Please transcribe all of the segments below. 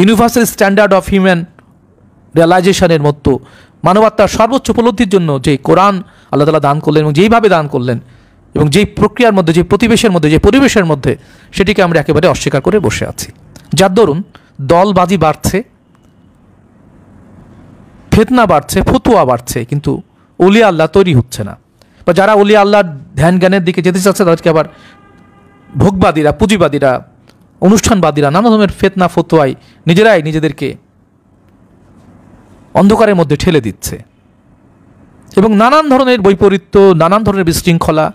Universal standard of human রিয়ালাইজেশনের মতো মানবতার সর্বোচ্চ উপলব্ধির জন্য যে কোরআন আল্লাহ তাআলা দান করলেন এবং যেইভাবে দান করলেন এবং যেই প্রক্রিয়ার মধ্যে, যে প্রতিবেশের মধ্যে, যে পরিবেশের মধ্যে, সেটিকে আমরা একেবারে অস্বীকার করে বসে আছি। যার দরুন দলবাজি বাড়ছে, ফিতনা বাড়ছে, ফতুয়া বাড়ছে, কিন্তু ওলিয়া আল্লাহ তৈরি হচ্ছে না। বা যারা ওলিয়া আল্লাহর ধ্যান জ্ঞানের দিকে যেতে চাচ্ছে তাদেরকে আবার ভোগবাদীরা, পুঁজিবাদীরা, অনুষ্ঠানবাদীরা নানা ধরনের ফিতনা ফতুয়ায় নিজেরাই নিজেদেরকে অন্ধকারের মধ্যে ঠেলে দিচ্ছে এবং নানান ধরনের বৈপরীত্য, নানান ধরনের বিশৃঙ্খলা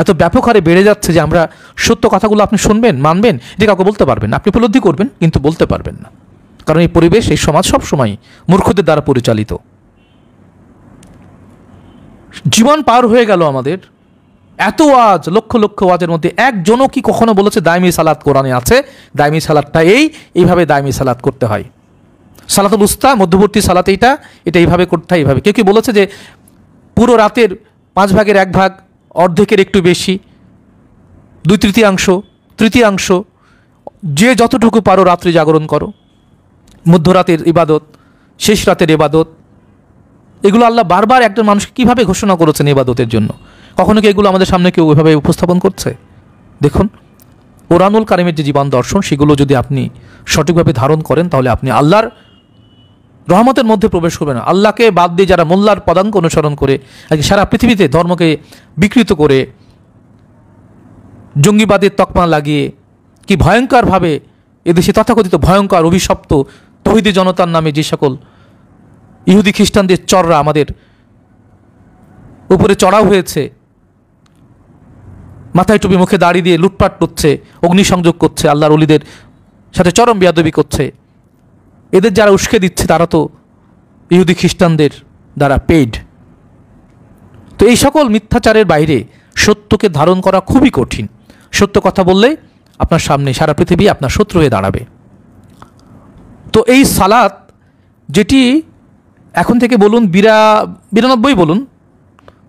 এত ব্যাপক হারে বেড়ে যাচ্ছে যে আমরা সত্য কথাগুলো আপনি শুনবেন, মানবেন, এটা কাউকে বলতে পারবেন না। আপনি উপলব্ধি করবেন কিন্তু বলতে পারবেন না, কারণ এই পরিবেশ, এই সমাজ সবসময় মূর্খদের দ্বারা পরিচালিত। জীবন পার হয়ে গেল আমাদের, এত ওয়াজ, লক্ষ লক্ষ ওয়াজের মধ্যে একজনও কি কখনো বলেছে দায়মি সালাত কোরআনে আছে, দায়মি সালাতটা এইভাবে দায়মি সালাত করতে হয়, সালাতুল উস্তা মধ্যবর্তী সালাত এটা এইভাবে করতে হয়, এইভাবে? কেউ কি বলেছে যে পুরো রাতের 5 ভাগের 1 ভাগ, অর্ধেকের একটু বেশি, 2/3, তৃতীয়াংশ, যে যতটুকু পারো রাত্রি জাগরণ করো, মধ্যরাতের ইবাদত, শেষ রাতের ইবাদত, এগুলো আল্লাহ বারবার একজন মানুষকে কীভাবে ঘোষণা করেছেন ইবাদতের জন্য? কখনো কি এগুলো আমাদের সামনে কেউ ওইভাবে উপস্থাপন করছে? দেখুন, কোরআনুল কারিমের যে জীবন দর্শন, সেগুলো যদি আপনি সঠিকভাবে ধারণ করেন তাহলে আপনি আল্লাহর রহমতের মধ্যে প্রবেশ করবেন। আল্লাহকে বাদ দিয়ে যারা মোল্লার পদাঙ্ক অনুসরণ করে সারা পৃথিবীতে ধর্মকে বিকৃত করে, জঙ্গিবাদের তকমা লাগিয়ে কি ভয়ঙ্করভাবে এদেশে তথাকথিত ভয়ঙ্কর অভিশপ্ত তৌহিদি জনতার নামে যে সকল ইহুদি খ্রিস্টানদের চররা আমাদের উপরে চড়াও হয়েছে, মাথায় টুপি মুখে দাড়ি দিয়ে লুটপাট করছে, অগ্নিসংযোগ করছে, আল্লাহর ওলিদের সাথে চরম বেয়াদবি করছে, এদের যারা উস্কে দিচ্ছে তারা তো ইহুদি খ্রিস্টানদের দ্বারা পেইড। তো এই সকল মিথ্যাচারের বাইরে সত্যকে ধারণ করা খুবই কঠিন। সত্য কথা বললে আপনার সামনে সারা পৃথিবী আপনার শত্রু হয়ে দাঁড়াবে। তো এই সালাত, যেটি এখন থেকে বলুন 92 বলুন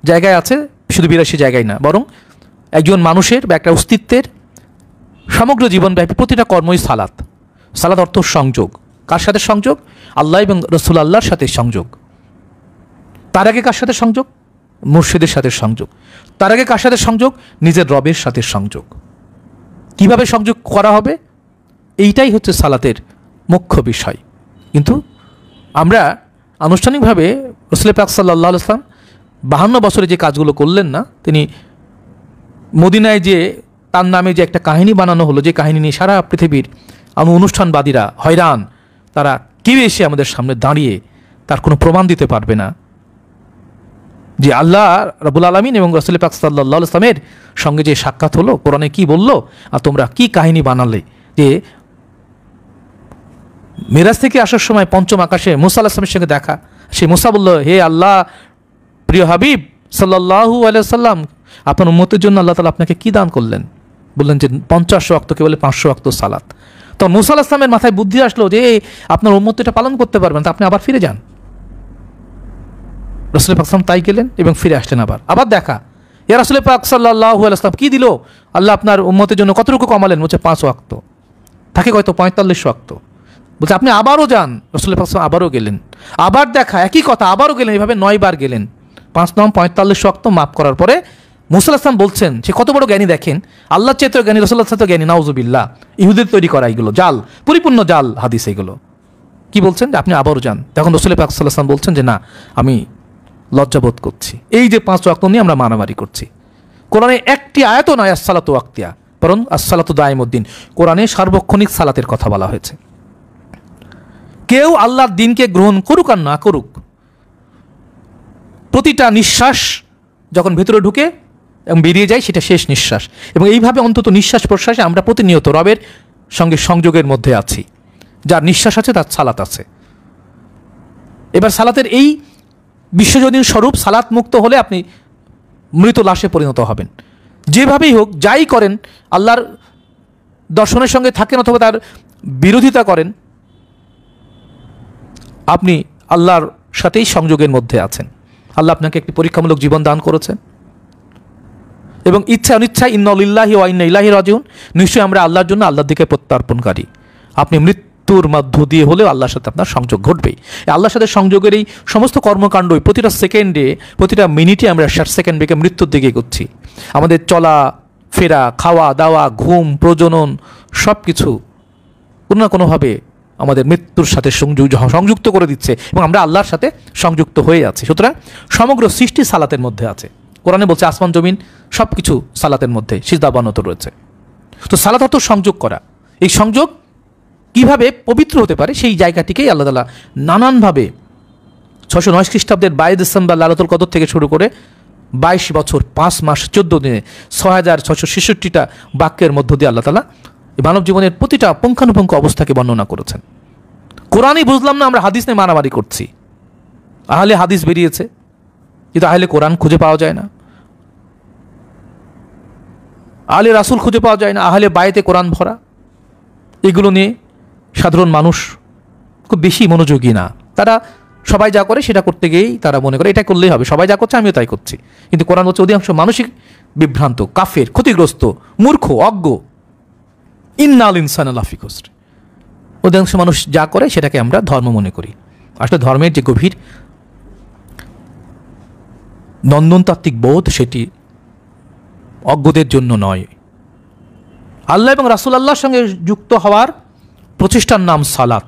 জায়গায় আছে, শুধু 82 জায়গায় না, বরং একজন মানুষের বা একটা অস্তিত্বের সমগ্র জীবনব্যাপী প্রতিটা কর্মই সালাত। সালাত অর্থ সংযোগ। কার সাথে সংযোগ? আল্লাহ এবং রসুল আল্লাহর সাথে সংযোগ। তার আগে কার সাথে সংযোগ? মুর্শিদের সাথে সংযোগ। তার আগে কার সাথে সংযোগ? নিজের রবের সাথে সংযোগ। কিভাবে সংযোগ করা হবে? এইটাই হচ্ছে সালাতের মুখ্য বিষয়। কিন্তু আমরা আনুষ্ঠানিকভাবে রাসূল পাক সাল্লাল্লাহু আলাইহি ওয়াসাল্লাম 52 বছরে যে কাজগুলো করলেন না, তিনি মদিনায় যে তার নামে যে একটা কাহিনী বানানো হলো, যে কাহিনী নিয়ে সারা পৃথিবীর অনুষ্ঠানবাদীরা হয়রান, তারা কেউ এসে আমাদের সামনে দাঁড়িয়ে তার কোনো প্রমাণ দিতে পারবে না যে আল্লাহ রাব্বুল আলামিন এবং রাসূল পাক সাল্লাল্লাহু আলাইহি ওয়াসাল্লামের সঙ্গে যে সাক্ষাৎ হলো, কোরআনে কি বললো আর তোমরা কি কাহিনী বানালে, যে মিরাজ থেকে আসার সময় পঞ্চম আকাশে মুসা আলাইহিস সালামের সঙ্গে দেখা, সেই মুসা বলল, হে আল্লাহ প্রিয় হাবিব সাল্লাল্লাহু আলাইহি ওয়াসাল্লাম, আপনার উম্মতের জন্য আল্লাহ তাআলা আপনাকে কি দান করলেন? বললেন যে 50 ওয়াক্তকে বলে 500 ওয়াক্ত সালাত। তো মুসা আলাইহিস সালামের মাথায় বুদ্ধি আসলো যে আপনার উম্মত এটা পালন করতে পারবেন, তা আপনি আবার ফিরে যান। রাসূল পাক সাল্লাল্লাহু তাই গেলেন এবং ফিরে আসলেন। আবার দেখা, ইয়া রাসূল পাক সাল্লাল্লাহু আলাইহি ওয়াসাল্লাম কি দিল আল্লাহ আপনার উম্মতের জন্য? কতটুকু কমালেন? বলছে 5 ওয়াক্ত, থাকে হয়তো 45 ওয়াক্ত। বলছে আপনি আবারও যান। রাসূল পাক সাল্লাল্লাহু আবারও গেলেন, আবার দেখা, একই কথা, আবারও গেলেন, এইভাবে 9 বার গেলেন। 5 9 45 ওয়াক্ত মাফ করার পরে মুসা আলাইহিস সালাম বলছেন, সে কত বড় জ্ঞানী দেখেন, আল্লাহর চেয়ে জ্ঞানী, রাসূলুল্লাহর চেয়ে জ্ঞানী, নাউজুবিল্লাহ। ইহুদের তৈরি করা এগুলো জাল, পরিপূর্ণ জাল হাদিস এগুলো। কি বলছেন? যে আপনি আবারও যান। তখন রাসূল পাক সাল্লাল্লাহু আলাইহি ওয়াসাল্লাম বলছেন যে না, আমি লজ্জাবোধ করছি, এই যে 5 ওয়াক্ত নিয়ে আমরা মারামারি করছি। কোরআনে একটি আয়াতও নয় আসসালাতু ওয়াক্তিয়া, বরং আসসালাতু দায়মুদ্দিন। কোরআনে সার্বক্ষণিক সালাতের কথা বলা হয়েছে। কেউ আল্লাহর দ্বীনকে গ্রহণ করুক আর না করুক, প্রতিটা নিঃশ্বাস যখন ভেতরে ঢুকে এবং বেরিয়ে যায় সেটা শেষ নিঃশ্বাস, এবং এইভাবে অন্তত নিঃশ্বাস প্রশ্বাসে আমরা প্রতিনিয়ত রবের সঙ্গে সংযোগের মধ্যে আছি। যার নিঃশ্বাস আছে তার সালাত আছে। এবার সালাতের এই বিশ্বজনীন স্বরূপ, সালাত মুক্ত হলে আপনি মৃত লাশে পরিণত হবেন। যেভাবেই হোক, যাই করেন, আল্লাহর দর্শনের সঙ্গে থাকেন অথবা তার বিরোধিতা করেন, আপনি আল্লাহর সাথেই সংযোগের মধ্যে আছেন। আল্লাহ আপনাকে একটি পরীক্ষামূলক জীবন দান করেছেন এবং ইচ্ছা অনিচ্ছায় ইন্না লিল্লাহি ওয়া ইন্না ইলাইহি রাজিউন, নিশ্চয়ই আমরা আল্লাহর জন্য আল্লাহর দিকে প্রত্যার্পণকারী। আপনি মৃত্যুর মধ্য দিয়ে হলেও আল্লাহর সাথে আপনার সংযোগ ঘটবেই। আল্লাহর সাথে সংযোগের এই সমস্ত কর্মকাণ্ডই প্রতিটা সেকেন্ডে, প্রতিটা মিনিটে আমরা 60 সেকেন্ড বেগে মৃত্যুর দিকে এগোচ্ছি। আমাদের চলা ফেরা, খাওয়া দাওয়া, ঘুম, প্রজনন সব কিছু কোনো না কোনোভাবে আমাদের মৃত্যুর সাথে সংযুক্ত করে দিচ্ছে এবং আমরা আল্লাহর সাথে সংযুক্ত হয়ে আছি। সুতরাং সমগ্র সৃষ্টি সালাতের মধ্যে আছে। কোরআনে বলছে আসমান জমিন সব কিছু সালাতের মধ্যে সিজদাবনত রয়েছে। তো সালাত অর্থ সংযোগ করা। এই সংযোগ কিভাবে পবিত্র হতে পারে সেই জায়গাটিকেই আল্লাহ তাআলা নানানভাবে 609 খ্রিস্টাব্দের 22 ডিসেম্বর লাইলাতুল কদর থেকে শুরু করে 22 বছর 5 মাস 14 দিনে 6666টা বাক্যের মধ্য দিয়ে আল্লাহ তাআলা মানব জীবনের প্রতিটা পুঙ্খানুপুঙ্খ অবস্থাকে বর্ণনা করেছেন। কোরআনই বুঝলাম না, আমরা হাদিস নিয়ে মারামারি করছি। আহলে হাদিস বেরিয়েছে, কিন্তু আহলে কোরআন খুঁজে পাওয়া যায় না, আহলে রাসূল খুঁজে পাওয়া যায় না, আহলে বায়েতে কোরআন ভরা। এগুলো নিয়ে সাধারণ মানুষ খুব বেশি মনোযোগী না। তারা সবাই যা করে সেটা করতে গিয়েই তারা মনে করে এটা করলেই হবে, সবাই যা করছে আমিও তাই করছি। কিন্তু কোরআন হচ্ছে অধিকাংশ মানসিক বিভ্রান্ত, কাফের, ক্ষতিগ্রস্ত, মূর্খ, অজ্ঞ। ইন্নাল ইনসানা লাফি খুসর। অধিকাংশ মানুষ যা করে সেটাকে আমরা ধর্ম মনে করি। আসলে ধর্মের যে গভীর নন্দনতাত্ত্বিক বোধ সেটি অজ্ঞদের জন্য নয়। আল্লাহ এবং রাসূল আল্লাহর সঙ্গে যুক্ত হওয়ার প্রচেষ্টার নাম সালাত।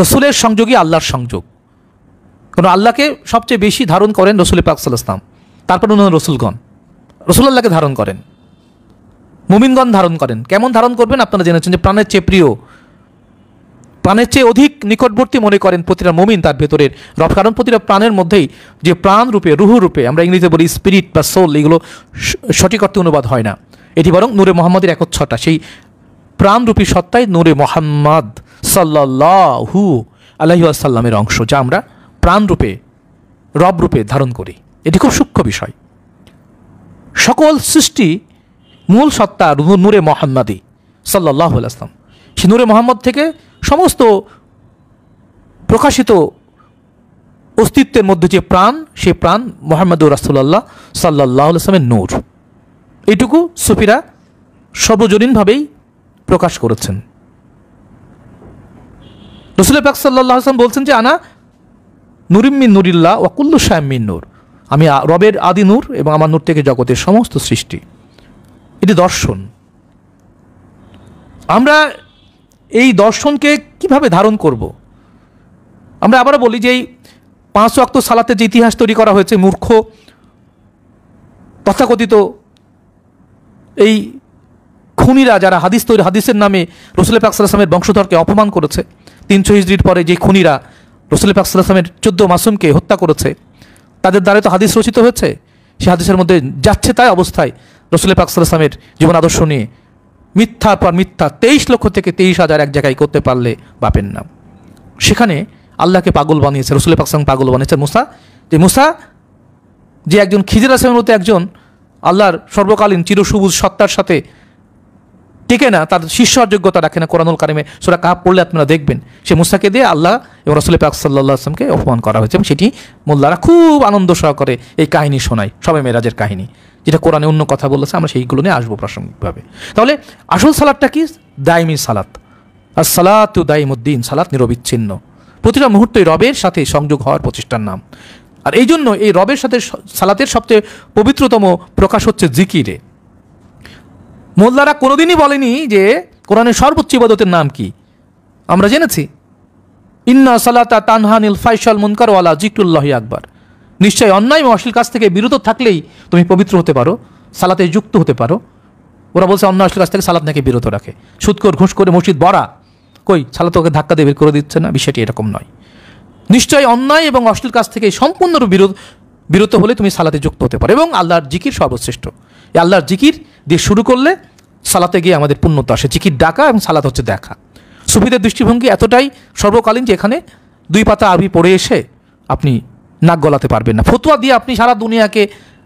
রসুলের সংযোগই আল্লাহর সংযোগ। কারণ আল্লাহকে সবচেয়ে বেশি ধারণ করেন রসুল পাক সাল্লাল্লাহু আলাইহি ওয়াসাল্লাম, তারপর অন্য রসুলগণ। রসুল্লাহকে ধারণ করেন, মুমিনগণ ধারণ করেন। কেমন ধারণ করবেন আপনারা জেনেছেন যে প্রাণের চেয়ে প্রিয়, প্রাণের চেয়ে অধিক নিকটবর্তী মনে করেন প্রতিটা মুমিন তার ভেতরের রব। কারণ প্রতিটা প্রাণের মধ্যেই যে প্রাণ রূপে, রুহু রূপে, আমরা ইংরেজিতে বলি স্পিরিট বা সোল, এগুলো সঠিক অর্থে অনুবাদ হয় না, এটি বরং নূরে মোহাম্মদের একচ্ছটা। সেই প্রাণরূপী সত্তাই নূরে মোহাম্মদ সাল্লাল্লাহু আলাইহি ওয়াসাল্লামের অংশ, যা আমরা প্রাণরূপে, রব রূপে ধারণ করি। এটি খুব সূক্ষ্ম বিষয়। সকল সৃষ্টি মূল সত্তা নূরে মোহাম্মদী সাল্লাল্লাহু আলাইহি ওয়াসাল্লাম। সেই নূরে মোহাম্মদ থেকে সমস্ত প্রকাশিত অস্তিত্বের মধ্যে যে প্রাণ, সে প্রাণ মুহাম্মদুর রাসূলুল্লাহ সাল্লাল্লাহু আলাইহি ওয়াসাল্লামের নূর। এইটুকু সুফিরা সর্বজনীনভাবেই প্রকাশ করেছেন। রাসূল পাক সাল্লাল্লাহু আলাইহি ওয়াসাল্লাম বলছেন যে আনা নূরিম মিন নূরিল্লাহ ওয়া কুল্লু শাইইন মিন নূর। আমি রবের আদি নূর এবং আমার নূর থেকে জগতের সমস্ত সৃষ্টি। এটি দর্শন। আমরা এই দর্শনকে কিভাবে ধারণ করব? আমরা আবারও বলি যে এই 5 ওয়াক্ত সালাতের যে ইতিহাস তৈরি করা হয়েছে, মূর্খ তথাকথিত এই খুনিরা যারা হাদিসের নামে রাসূল পাক সাল্লাল্লাহু আলাইহি ওয়াসাল্লামের বংশধরকে অপমান করেছে, 300 হিজরির পরে যে খুনিরা রাসূল পাক সাল্লাল্লাহু আলাইহি ওয়াসাল্লামের 14 মাসুমকে হত্যা করেছে, তাদের দ্বারা তো হাদিস রচিত হয়েছে। সেই হাদিসের মধ্যে যাচ্ছে তাই অবস্থায় রাসূল পাক সাল্লাল্লাহু আলাইহি ওয়াসাল্লামের জীবন আদর্শ নিয়ে মিথ্যার পর মিথ্যা 23 লক্ষ থেকে 23,000 এক জায়গায় করতে পারলে বাপের নাম। সেখানে আল্লাহকে পাগল বানিয়েছে, রাসূল পাক সাল্লাল্লাহু আলাইহি ওয়াসাল্লাম পাগল বানিয়েছে মুসা, যে একজন খিজির আলাইহিসসালামের মতো একজন আল্লাহর সর্বকালীন চিরসবুজ সত্তার সাথে টিকে না, তার শিষ্যর যোগ্যতা রাখে না। কোরআনুল কারিমে সূরা কাহফ পড়লে আপনারা দেখবেন সে মুসাকে দিয়ে আল্লাহ এবং রাসূল পাক সাল্লাল্লাহু আলাইহি ওয়াসাল্লামকে অপমান করা হয়েছে। এবং সেটি মোল্লারা খুব আনন্দ সহকারে এই কাহিনী শোনায়, শবে মেরাজের কাহিনী, যেটা কোরআনে অন্য কথা বলেছে। আমরা সেইগুলো নিয়ে আসবো প্রাসঙ্গিকভাবে। তাহলে আসল সালাতটা কি? দাইমি সালাত। আর সালাতু দাইমুদ্দিন, সালাত নিরবিচ্ছিন্ন, প্রতিটা মুহূর্তে রবের সাথে সংযোগ হওয়ার প্রচেষ্টার নাম। আর এই জন্য এই রবের সাথে সালাতের সবচেয়ে পবিত্রতম প্রকাশ হচ্ছে জিকিরে। মোল্লারা কোনোদিনই বলেনি যে কোরআনের সর্বোচ্চ ইবাদতের নাম কি। আমরা জেনেছি ইন্না সালাতা তানহানিল ফাইশাল মুনকার ওয়ালা জিকরুল্লাহি আকবার। নিশ্চয়ই অন্যায় ও অশ্লীল কাজ থেকে বিরত থাকলেই তুমি পবিত্র হতে পারো, সালাতে যুক্ত হতে পারো। ওরা বলছে অন্যায় অশ্লীল কাজ থেকে সালাত নাকি বিরত রাখে। সুদখোর, ঘুষ করে মসজিদ ভরা, কই সালাত ওকে ধাক্কা দিয়ে বের করে দিচ্ছে না? বিষয়টি এরকম নয়। নিশ্চয়ই অন্যায় এবং অশ্লীল কাজ থেকে সম্পূর্ণরূপে বিরত হলে তুমি সালাতে যুক্ত হতে পারো। এবং আল্লাহর জিকির সর্বশ্রেষ্ঠ। এই আল্লাহর জিকির দিয়ে শুরু করলে সালাতে গিয়ে আমাদের পুণ্যতা আসে। জিকির ডাকা এবং সালাত হচ্ছে দেখা। সুফিদের দৃষ্টিভঙ্গি এতটাই সর্বকালীন যে এখানে 2 পাতা আরবি পড়ে এসে আপনি নাক গলাতে পারবেন না। ফতোয়া দিয়ে আপনি সারা দুনিয়াকে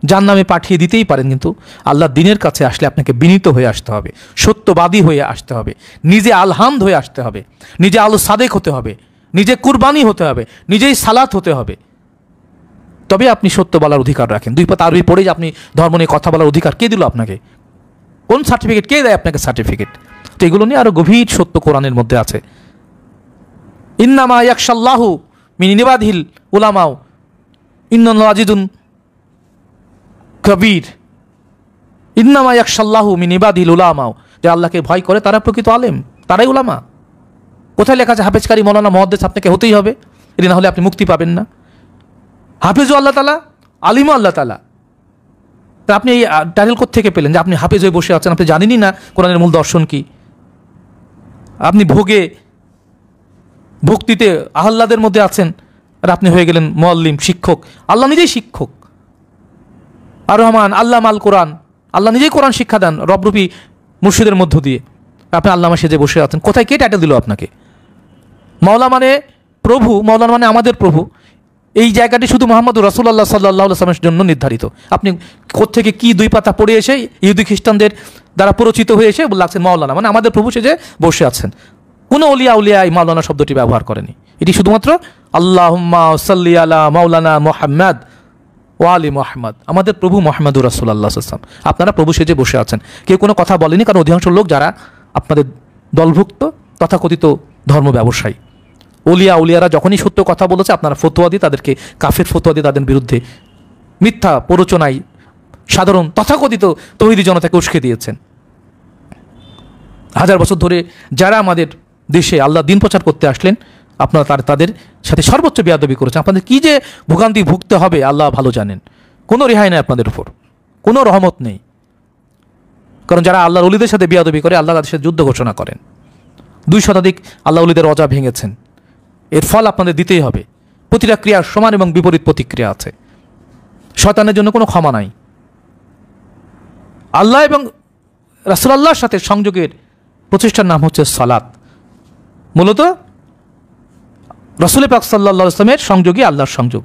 জাহান্নামে পাঠিয়ে দিতেই পারেন, কিন্তু আল্লাহর দ্বীনের কাছে আসলে আপনাকে বিনীত হয়ে আসতে হবে, সত্যবাদী হয়ে আসতে হবে, নিজে আলহামদ হয়ে আসতে হবে, নিজে আলো সাদেক হতে হবে, নিজে কুরবানি হতে হবে, নিজেই সালাত হতে হবে। তবে আপনি সত্য বলার অধিকার রাখেন। 2 পাতা আরবি পড়ে যে আপনি ধর্ম নিয়ে কথা বলার অধিকার কে দিল আপনাকে? কোন সার্টিফিকেট কে দেয় আপনাকে? সার্টিফিকেট তো এগুলো নিয়ে আরো গভীর সত্য কোরআনের মধ্যে আছে। ইন্নামা ইয়াখশাল্লাহু মিন ইবাদিহিল উলামাউ ইন্নাল্লাহু আজিজুন কবীর। ইন্নামা ইয়াখশাল্লাহু মিন ইবাদিহিল উলামাউ, যে আল্লাহকে ভয় করে তারা প্রকৃত আলেম, তারাই উলামা। কোথায় লেখা আছে হাফেজকারী মৌলানা মুহাদ্দিস আপনাকে হতেই হবে? এটি না হলে আপনি মুক্তি পাবেন না। হাফেজও আল্লাহ তাআলা, আলিমও আল্লাহ তাআলা। তা আপনি এই টাইটেল কোত্থেকে পেলেন যে আপনি হাফেজ হয়ে বসে আছেন? আপনি জানেনই না কোরআনের মূল দর্শন কি। আপনি ভক্তিতে আহ্লাদের মধ্যে আছেন, আর আপনি হয়ে গেলেন মুআল্লিম, শিক্ষক। আল্লাহ নিজেই শিক্ষক। আর রহমান আল্লাহ মাল কোরআন, আল্লাহ নিজেই কোরআন শিক্ষা দেন রবরূপী মুর্শিদের মধ্য দিয়ে। আপনি আল্লামা সেজে বসে আছেন। কোথায় কে টাইটেল দিল আপনাকে? মাওলা মানে প্রভু, মাওলানা মানে আমাদের প্রভু। এই জায়গাটি শুধু মুহাম্মদুর রাসূলুল্লাহ সাল্লাল্লাহু আলাইহি ওয়াসাল্লামের জন্য নির্ধারিত। আপনি কোত্থেকে কি দুই পাতা পড়ে এসে ইহুদি খ্রিস্টানদের দ্বারা পরিচিত হয়ে এসে লাগছেন মাওলানা মানে আমাদের প্রভু সেজে বসে আছেন। কোনো অলিয়া উলিয়া এই মাওলানা শব্দটি ব্যবহার করেনি। এটি শুধুমাত্র আল্লাহুম্মা সাল্লি আলা মাওলানা মুহাম্মদ ওয়া আলি মুহাম্মদ, আমাদের প্রভু মুহাম্মদুর রাসূলুল্লাহ সাল্লাল্লাহু আলাইহি ওয়াসাল্লাম। আপনারা প্রভু সেজে বসে আছেন। কেউ কোনো কথা বলেনি, কারণ অধিকাংশ লোক যারা আপনাদের দলভুক্ত তথাকথিত ধর্ম ব্যবসায়ী, উলিয়ারা যখনই সত্য কথা বলেছে আপনারা ফতোয়া দিয়ে তাদেরকে কাফের ফতোয়া দিয়ে তাদের বিরুদ্ধে মিথ্যা প্ররোচনায় সাধারণ তথাকথিত তৌহিদি জনতাকে উস্কে দিয়েছেন। হাজার বছর ধরে যারা আমাদের দেশে আল্লাহ দিন প্রচার করতে আসলেন, আপনারা তাদের সাথে সর্বোচ্চ বেয়াদবি করেছেন। আপনাদের কি যে ভোগান্তি ভুগতে হবে আল্লাহ ভালো জানেন। কোনো রেহাই নেই আপনাদের উপর, কোনো রহমত নেই। কারণ যারা আল্লাহর ওলিদের সাথে বেয়াদবি করে আল্লাহ তাদের সাথে যুদ্ধ ঘোষণা করেন। 2 শতাধিক আল্লাহ ওলিদের রজা ভেঙেছেন। এর ফল আপনাদের দিতেই হবে। প্রতিটা ক্রিয়ার সমান এবং বিপরীত প্রতিক্রিয়া আছে। শয়তানের জন্য কোনো ক্ষমা নাই। আল্লাহ এবং রাসূলুল্লাহর সাথে সংযোগের প্রচেষ্টার নাম হচ্ছে সালাত। মূলত রাসূল পাক সাল্লাল্লাহু আলাইহি ওয়াসাল্লামের সংযোগই আল্লাহর সংযোগ।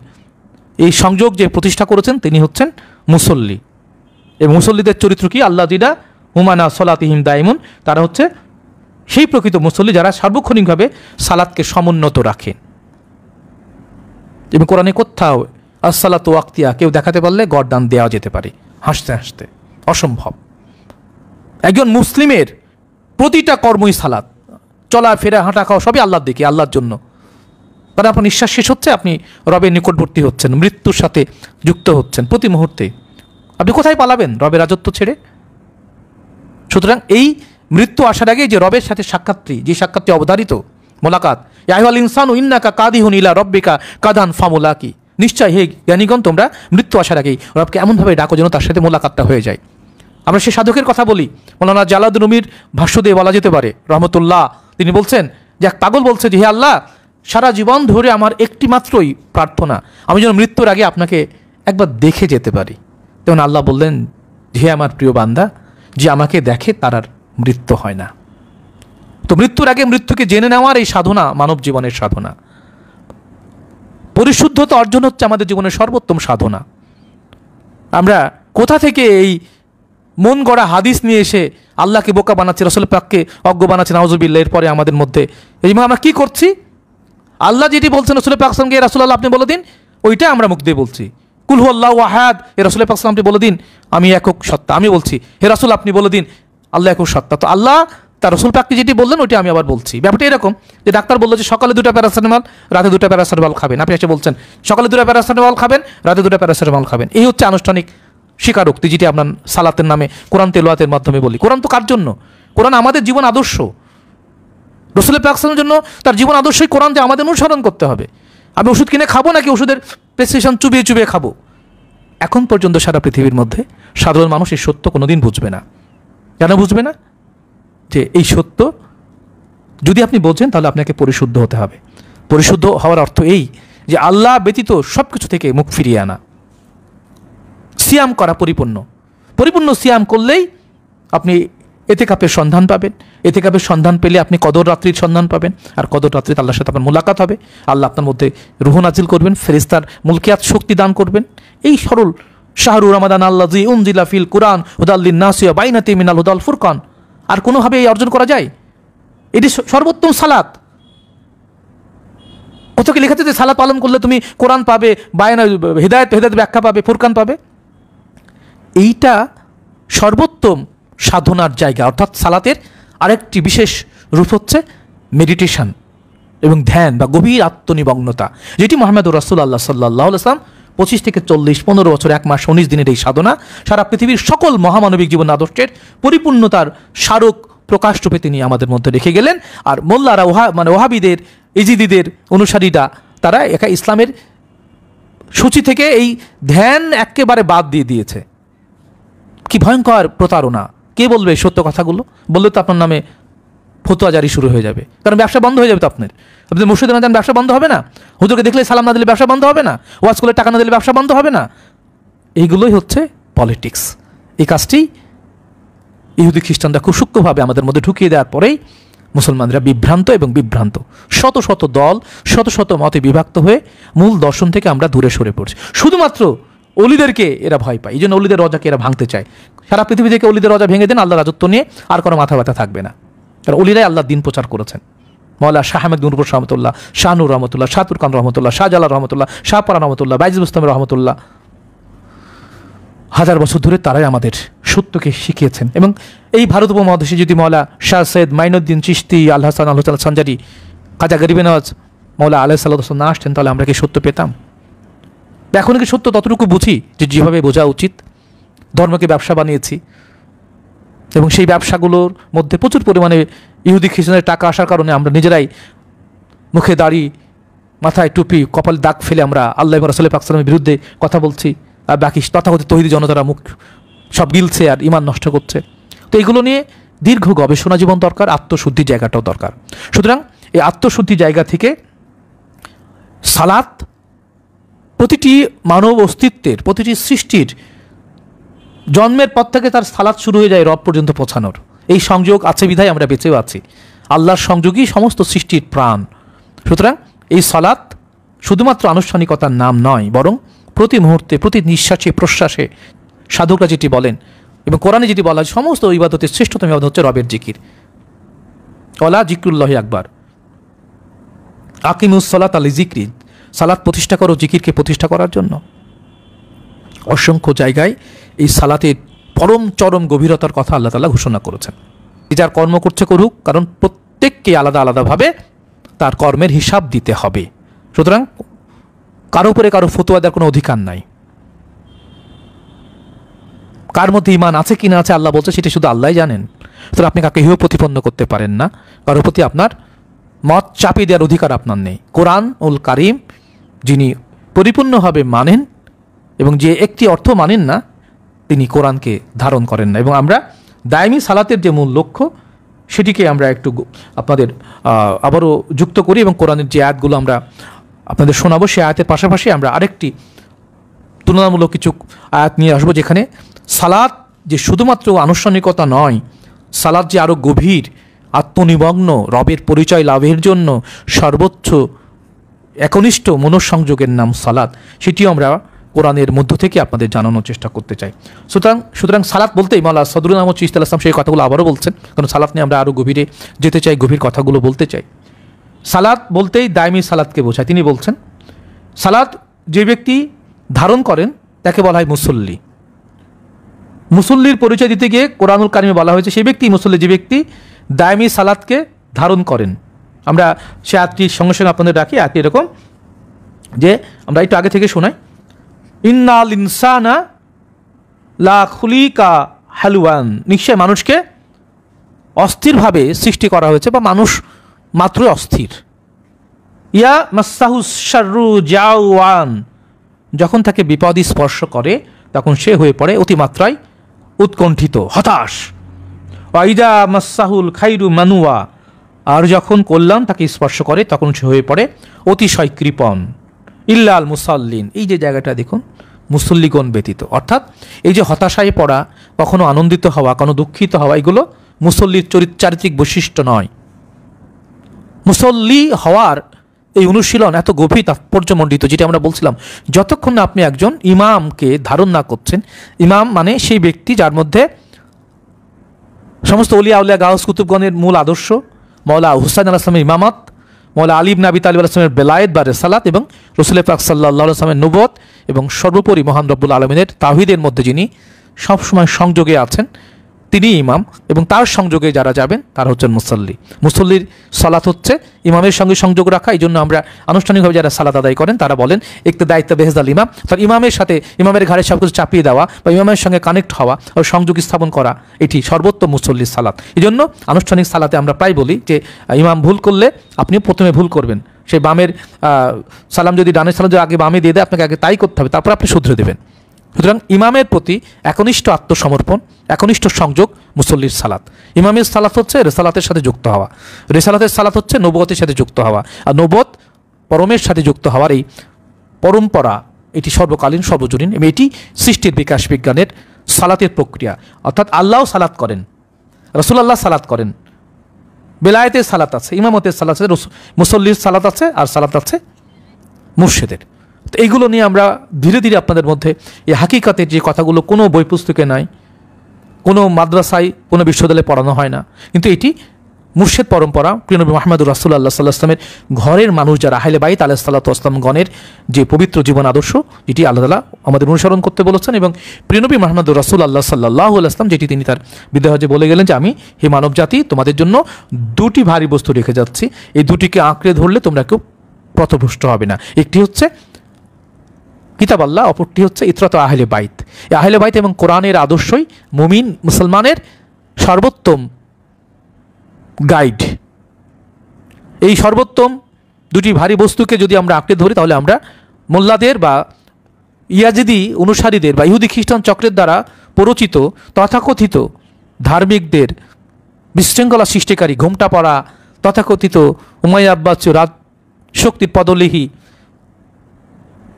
এই সংযোগ যে প্রতিষ্ঠা করেছেন তিনি হচ্ছেন মুসল্লি। এই মুসল্লিদের চরিত্র কি? আল্লাযিনা হুমানা সলাতিহিম দাইমুন, তারা হচ্ছে সেই প্রকৃত মুসল্লি যারা সার্বক্ষণিকভাবে সালাতকে সমুন্নত রাখেন। এবং কোরআনে কোথাও আসসালাতু ওয়াক্তিয়া কেউ দেখাতে পারলে গরদান দেওয়া যেতে পারে হাসতে হাসতে। অসম্ভব। একজন মুসলিমের প্রতিটা কর্মই সালাত, চলা ফেরা হাঁটা খাওয়া সবই আল্লাহর দিকে, আল্লাহর জন্য। কারণ আপনার নিঃশ্বাস শেষ হচ্ছে, আপনি রবের নিকটবর্তী হচ্ছেন, মৃত্যুর সাথে যুক্ত হচ্ছেন প্রতি মুহূর্তে। আপনি কোথায় পালাবেন রবের রাজত্ব ছেড়ে? সুতরাং এই মৃত্যু আসার আগে যে রবের সাথে সাক্ষাৎটি, যে সাক্ষাৎটি অবধারিত মোলাকাত, ইয়া আইয়ুহাল ইনসানু ইন্নাকা কাদিহুন ইলা রাব্বিকা কাদান ফামুলাকি, নিশ্চয় হে জ্ঞানীগণ তোমরা মৃত্যু আসার আগেই রবকে এমনভাবে ডাকো যেন তার সাথে মোলাকাতটা হয়ে যায়। আমরা সে সাধকের কথা বলি, মৌলানা জালালউদ্দিন রুমির ভাষ্য দিয়ে বলা যেতে পারে রহমতুল্লাহ। তিনি বলছেন যে এক পাগল বলছে যে হে আল্লাহ, সারা জীবন ধরে আমার একটি মাত্রই প্রার্থনা, আমি যেন মৃত্যুর আগে আপনাকে একবার দেখে যেতে পারি। তেমন আল্লাহ বললেন, হে আমার প্রিয় বান্দা, যে আমাকে দেখে তার আর মৃত্যু হয় না। তো মৃত্যুর আগে মৃত্যুকে জেনে নেওয়ার এই সাধনা মানব জীবনের সাধনা। পরিশুদ্ধতা অর্জন হচ্ছে আমাদের জীবনের সর্বোত্তম সাধনা। আমরা কোথা থেকে এই মন গড়া হাদিস নিয়ে এসে আল্লাহকে বোকা বানাচ্ছি, রাসূল পাককে অজ্ঞ বানাচ্ছি, নাউজুবিল্লাহ। এরপরে আমাদের মধ্যে এই আমরা কি করছি? আল্লাহ যেটি বলছেন রাসূল পাক সাল্লাল্লাহু আলাইহি ওয়াসাল্লামকে, রাসূলুল্লাহ আপনি বলে দিন, ওইটা আমরা মুখ দিয়ে বলছি। কুল হুয়াল্লাহু আহাদ, এ রাসূল পাক সাল্লাল্লাহু আলাইহি ওয়াসাল্লাম আপনি বলে দিন আমি একক সত্তা। আমি বলছি হে রাসূল আপনি বলে দিন আল্লাহ একক সত্তা। তো আল্লাহ তার রাসূল পাককে যেটি বললেন ওইটা আমি আবার বলছি। ব্যাপারটা এরকম যে ডাক্তার বললো যে সকালে 2টা প্যারাসিটামল, রাতে 2টা প্যারাসিটামল খাবেন। আপনি এসে বলছেন সকালে 2টা প্যারাসিটামল খাবেন, রাতে 2টা প্যারাসিটামল খাবেন। এই হচ্ছে আনুষ্ঠানিক স্বীকারোক্তি, যেটি আপনার সালাতের নামে কোরআন তেলাওয়াতের মাধ্যমে বলি। কোরআন তো কার জন্য? কোরআন আমাদের জীবন আদর্শ। রাসূল পাক সাল্লাল্লাহু আলাইহি ওয়াসাল্লামের জন্য তার জীবন আদর্শই কোরআন, যে আমাদের অনুসরণ করতে হবে। আমি ওষুধ কিনে খাবো নাকি ওষুধের প্রেসক্রিপশন চুবিয়ে চুবিয়ে খাবো? এখন পর্যন্ত সারা পৃথিবীর মধ্যে সাধারণ মানুষ এই সত্য কোনোদিন বুঝবে না। কেন বুঝবে না? যে এই সত্য যদি আপনি বোঝেন তাহলে আপনাকে পরিশুদ্ধ হতে হবে। পরিশুদ্ধ হওয়ার অর্থ এই যে আল্লাহ ব্যতীত সব কিছু থেকে মুখ ফিরিয়ে আনা, সিয়াম করা, পরিপূর্ণ সিয়াম করলেই আপনি এতেকাপের সন্ধান পাবেন। এতেকাপের সন্ধান পেলে আপনি কদর রাত্রির সন্ধান পাবেন, আর কদর রাত্রিতে আল্লাহর সাথে আপনার মোলাকাত হবে। আল্লাহ আপনার মধ্যে রুহ নাজিল করবেন, ফেরেশতার মুলকিয়াত শক্তি দান করবেন। এই সরল শাহরু রমাদান আল্লাযী উনজিলা ফিল কুরআন হুদাল লিন-নাসি ওয়া বাইনাতি মিনাল হুদাল ফুরকান। আর কোনোভাবে এই অর্জন করা যায়? এটি সর্বোত্তম সালাত। কোথাও লেখা আছে যে সালাত পালন করলে তুমি কোরআন পাবে, বায়ান হিদায়াত ব্যাখ্যা পাবে, ফুরকান পাবে? এইটা সর্বোত্তম সাধনার জায়গা, অর্থাৎ সালাতের আরেকটি বিশেষ রূপ হচ্ছে মেডিটেশন এবং ধ্যান বা গভীর আত্মনিমগ্নতা, যেটি মুহাম্মদুর রাসূলুল্লাহ সাল্লাল্লাহু আলাইহি ওয়াসাল্লাম 25 থেকে 40, 15 বছর 1 মাস 19 দিনের এই সাধনা সারা পৃথিবীর সকল মহামানবিক জীবন আদর্শের পরিপূর্ণতার স্মারক প্রকাশ রূপে তিনি আমাদের মধ্যে রেখে গেলেন। আর মোল্লারা ওহাবিদের, ইজিদিদের অনুসারীরা তারা একা ইসলামের সূচি থেকে এই ধ্যান একেবারে বাদ দিয়ে দিয়েছে। কি ভয়ঙ্কর প্রতারণা! কে বলবে সত্য কথাগুলো? বললে তো আপনার নামে ফতোয়া জারি শুরু হয়ে যাবে, কারণ ব্যবসা বন্ধ হয়ে যাবে তো আপনার। আপনি মুর্শিদে না যান, ব্যবসা বন্ধ হবে না। হুজুরকে দেখলে সালাম না দিলে ব্যবসা বন্ধ হবে না। ওয়াজ করলে টাকা না দিলে ব্যবসা বন্ধ হবে না। এইগুলোই হচ্ছে পলিটিক্স। এই কাজটি ইহুদি খ্রিস্টানরা খুব সূক্ষ্মভাবে আমাদের মধ্যে ঢুকিয়ে দেওয়ার পরেই মুসলমানরা বিভ্রান্ত এবং বিভ্রান্ত, শত শত দল, শত শত মতে বিভক্ত হয়ে মূল দর্শন থেকে আমরা দূরে সরে পড়ছি। শুধুমাত্র অলিদেরকে এরা ভয় পায়, এই জন্য অলিদের রজাকে এরা ভাঙতে চায়। সারা পৃথিবী থেকে অলিদের রজা ভেঙে দেন, আল্লাহ রাজত্ব নিয়ে আর কোনো মাথা ব্যথা থাকবে না। কারণ অলিরাই আল্লাহর দিন প্রচার করেছেন। মওলা শাহ আহমেদ নূরপুর রহমতুল্লাহ, শাহনুর রহমতুল্লাহ, শাহতুর খান রহমতুল্লাহ, শাহজালাল রহমতুল্লাহ, শাহপারা রহমতুল্লাহ, বাইজুল ইসলাম রহমতুল্লাহ, হাজার বছর ধরে তারাই আমাদের সত্যকে শিখিয়েছেন। এবং এই ভারত উপমহাদেশে যদি মওলা শাহ সৈয়দ মাইনুদ্দিন চিশতি, আল হাসান, আল হুসাইন সানজারি, খাজা গরিবে নওয়াজ, মওলা আলাইহিস সালাতু না আসতেন, তাহলে আমরা কি সত্য পেতাম? এখন কি সত্য ততটুকু বুঝি যে যেভাবে বোঝা উচিত? ধর্মকে ব্যবসা বানিয়েছি এবং সেই ব্যবসাগুলোর মধ্যে প্রচুর পরিমাণে ইহুদি খ্রিস্টানদের টাকা আসার কারণে আমরা নিজেরাই মুখে দাড়ি, মাথায় টুপি, কপালে দাগ ফেলে আমরা আল্লাহ এবং রাসূল পাক সাল্লাল্লাহু আলাইহি ওয়াসাল্লামের বিরুদ্ধে কথা বলছি, আর বাকি তথাকথিত তৌহিদি জনতারা মুখ সব গিলছে আর ইমান নষ্ট করছে। তো এইগুলো নিয়ে দীর্ঘ গবেষণা জীবন দরকার, আত্মশুদ্ধির জায়গাটাও দরকার। সুতরাং এই আত্মশুদ্ধির জায়গা থেকে সালাত প্রতিটি মানব অস্তিত্বের, প্রতিটি সৃষ্টির জন্মের পর থেকে তার সালাত শুরু হয়ে যায় রব পর্যন্ত পৌঁছানোর। এই সংযোগ আছে বিধায় আমরা বেঁচেও আছি। আল্লাহর সংযোগই সমস্ত সৃষ্টির প্রাণ। সুতরাং এই সালাত শুধুমাত্র আনুষ্ঠানিকতার নাম নয়, বরং প্রতি মুহূর্তে, প্রতি নিঃশ্বাসে প্রশ্বাসে সাধকরা যেটি বলেন এবং কোরআনে যেটি বলা হয়, সমস্ত ইবাদতের শ্রেষ্ঠতম ইবাদত হচ্ছে রবের জিকির। ওয়ালা জিকরুল্লাহি আকবার, আকিমুস সালাত আলি জিকরি, সালাত প্রতিষ্ঠা করো জিকিরকে প্রতিষ্ঠা করার জন্য। অসংখ্য জায়গায় এই সালাতের পরম চরম গভীরতার কথা আল্লাহ তাআলা ঘোষণা করেছেন। যার কর্ম করছে করুক, কারণ প্রত্যেককে আলাদা আলাদাভাবে তার কর্মের হিসাব দিতে হবে। সুতরাং কারো উপরে কারো ফতোয়া দেওয়ার কোনো অধিকার নাই। কার মধ্যে ঈমান আছে কি না আছে আল্লাহ বলছে, সেটা শুধু আল্লাহই জানেন। সুতরাং আপনি কাকে হেয় প্রতিপন্ন করতে পারেন না, কারোর প্রতি আপনার মত চাপিয়ে দেওয়ার অধিকার আপনার নেই। কোরআন উল কারিম যিনি পরিপূর্ণভাবে মানেন এবং যে একটি অর্থ মানেন না, তিনি কোরআনকে ধারণ করেন না। এবং আমরা দায়মি সালাতের যে মূল লক্ষ্য, সেটিকে আমরা একটু আপনাদের আবারও যুক্ত করি এবং কোরআনের যে আয়াতগুলো আমরা আপনাদের শোনাবো, সেই আয়াতের পাশাপাশি আমরা আরেকটি তুলনামূলক কিছু আয়াত নিয়ে আসবো, যেখানে সালাত যে শুধুমাত্র আনুষ্ঠানিকতা নয়, সালাত যে আরও গভীর আত্মনিমগ্ন রবের পরিচয় লাভের জন্য সর্বোচ্চ একনিষ্ঠ মনঃসংযোগের নাম সালাত, সেটিও আমরা কোরআনের মধ্য থেকে আপনাদের জানানোর চেষ্টা করতে চাই। সুতরাং সালাত বলতেই মওলা সদরুল আহমদ চিশতি আলাইহিস সালাম সেই কথাগুলো আবারও বলছেন, কারণ সালাত নিয়ে আমরা আরও গভীরে যেতে চাই, গভীর কথাগুলো বলতে চাই। সালাত বলতেই দায়মি সালাতকে বোঝায়। তিনি বলছেন, সালাত যে ব্যক্তি ধারণ করেন তাকে বলা হয় মুসল্লি। মুসল্লির পরিচয় দিতে গিয়ে কোরআনুল কারিমে বলা হয়েছে সেই ব্যক্তি মুসল্লি, যে ব্যক্তি দায়মি সালাতকে ধারণ করেন। আমরা সে আয়াতটির সঙ্গে সঙ্গে আপনাদের রাখি। আয়াতটি এরকম যে আমরা একটু আগে থেকে শোনাই, ইন্নাল ইনসানা লা খুলিকা হালুয়ান, নিশ্চয় মানুষকে অস্থিরভাবে সৃষ্টি করা হয়েছে, বা মানুষ মাত্রই অস্থির। ইয়া মাসাহুস শাররু জাওয়ান, যখন তাকে বিপদ স্পর্শ করে তখন সে হয়ে পড়ে অতিমাত্রায় উৎকণ্ঠিত, হতাশ। ওয়াইদা মাসাহুল খাইরু মানুয়া, আর যখন কল্যাণ তাকে স্পর্শ করে তখন সে হয়ে পড়ে অতিশয় কৃপণ। ইল্লাল মুসাল্লিন, এই যে জায়গাটা দেখুন, মুসল্লিগণ ব্যতীত। অর্থাৎ এই যে হতাশায় পড়া, কখনো আনন্দিত হওয়া, কখনো দুঃখিত হওয়া, এগুলো মুসল্লির চারিত্রিক বৈশিষ্ট্য নয়। মুসল্লি হওয়ার এই অনুশীলন এত গভীর তাৎপর্যমণ্ডিত, যেটা আমরা বলছিলাম, যতক্ষণ না আপনি একজন ইমামকে ধারণ না করছেন। ইমাম মানে সেই ব্যক্তি যার মধ্যে সমস্ত ওলিয়া উলিয়া গাউস কুতুবগণের মূল আদর্শ, মওলা হুসাইন আলাইহিস সালামের ইমামত, মওলা আলী ইবনে আবি তালিব আলাইহিস সালামের বেলায়েত বা রিসালাত, এবং রাসূল পাক সাল্লাল্লাহু আলাইহি ওয়াসাল্লামের নবুয়ত, এবং সর্বোপরি মহান রব্বুল আলামিনের তাওহীদের মধ্যে যিনি সবসময় সংযোগে আছেন, তিনি ইমাম, এবং তার সংযোগে যারা যাবেন তারা হচ্ছেন মুসল্লি। মুসল্লির সালাত হচ্ছে ইমামের সঙ্গে সংযোগ রাখা। এই জন্য আমরা আনুষ্ঠানিকভাবে যারা সালাত আদায় করেন তারা বলেন একটু দায়িত্ব বেহেজাল ইমাম, তার ইমামের সাথে ইমামের ঘাড়ে সব কিছু চাপিয়ে দেওয়া বা ইমামের সঙ্গে কানেক্ট হওয়া ও সংযোগ স্থাপন করা, এটি সর্বোত্তম মুসল্লির সালাত। এই জন্য আনুষ্ঠানিক সালাতে আমরা প্রায় বলি যে ইমাম ভুল করলে আপনি প্রথমে ভুল করবেন, সেই বামের সালাম যদি ডানের সালাম যদি আগে বামে দিয়ে দেয় আপনাকে আগে তাই করতে হবে, তারপর আপনি শুধরে দেবেন। সুতরাং ইমামের প্রতি একনিষ্ঠ আত্মসমর্পণ, একনিষ্ঠ সংযোগ মুসল্লির সালাত। ইমামের সালাত হচ্ছে রেসালাতের সাথে যুক্ত হওয়া, রেসালাতের সালাত হচ্ছে নবুয়তের সাথে যুক্ত হওয়া, আর নবুয়ত পরমের সাথে যুক্ত হওয়ার এই পরম্পরা, এটি সর্বকালীন সর্বজনীন, এবং এটি সৃষ্টির বিকাশ বিজ্ঞানের সালাতের প্রক্রিয়া। অর্থাৎ আল্লাহ সালাত করেন, রাসূলুল্লাহ সালাত করেন, বেলায়েতের সালাত আছে, ইমামতের সালাত আছে, মুসল্লির সালাত আছে, আর সালাত আছে মুর্শিদের। তো এইগুলো নিয়ে আমরা ধীরে ধীরে আপনাদের মধ্যে এই হাকিকাতের যে কথাগুলো কোনো বই পুস্তকে নাই, কোনো মাদ্রাসায় কোনো বিশ্ববিদ্যালয়ে পড়ানো হয় না, কিন্তু এটি মুর্শিদ পরম্পরা, প্রিয় নবী মুহাম্মদুর রাসূলুল্লাহ সাল্লাল্লাহু আলাইহি ওয়াসাল্লামের ঘরের মানুষ যারা আহলে বাইত আলাইহিসসালাতু ওয়াসসালাম গণের যে পবিত্র জীবন আদর্শ, যেটি আল্লাহ তাআলা আমাদের অনুসরণ করতে বলেছেন, এবং প্রিয় নবী মুহাম্মদুর রাসূলুল্লাহ সাল্লাল্লাহু আলাইহি ওয়াসাল্লাম যেটি তিনি তার বিদায় হজ্জে বলে গেলেন যে আমি হে মানব জাতি তোমাদের জন্য দুটি ভারী বস্তু রেখে যাচ্ছি, এই দুটিকে আঁকড়ে ধরলে তোমরা কেউ পথভ্রষ্ট হবে না। একটি হচ্ছে কিতাব আল্লাহ, অপরটি হচ্ছে ইতরাত আহলে বাইত। এই আহলে বাইত এবং কোরআনের আদর্শই মুমিন মুসলমানের সর্বোত্তম গাইড। এই সর্বোত্তম দুটি ভারী বস্তুকে যদি আমরা আঁকড়ে ধরি তাহলে আমরা মোল্লাদের বা ইয়াজিদি অনুসারীদের বা ইহুদি খ্রিস্টান চক্রের দ্বারা প্ররোচিত তথাকথিত ধার্মিকদের বিশৃঙ্খলা সৃষ্টিকারী, ঘোমটা পড়া তথাকথিত উমাইয়া আব্বাসীয় রাজ শক্তির পদলেহী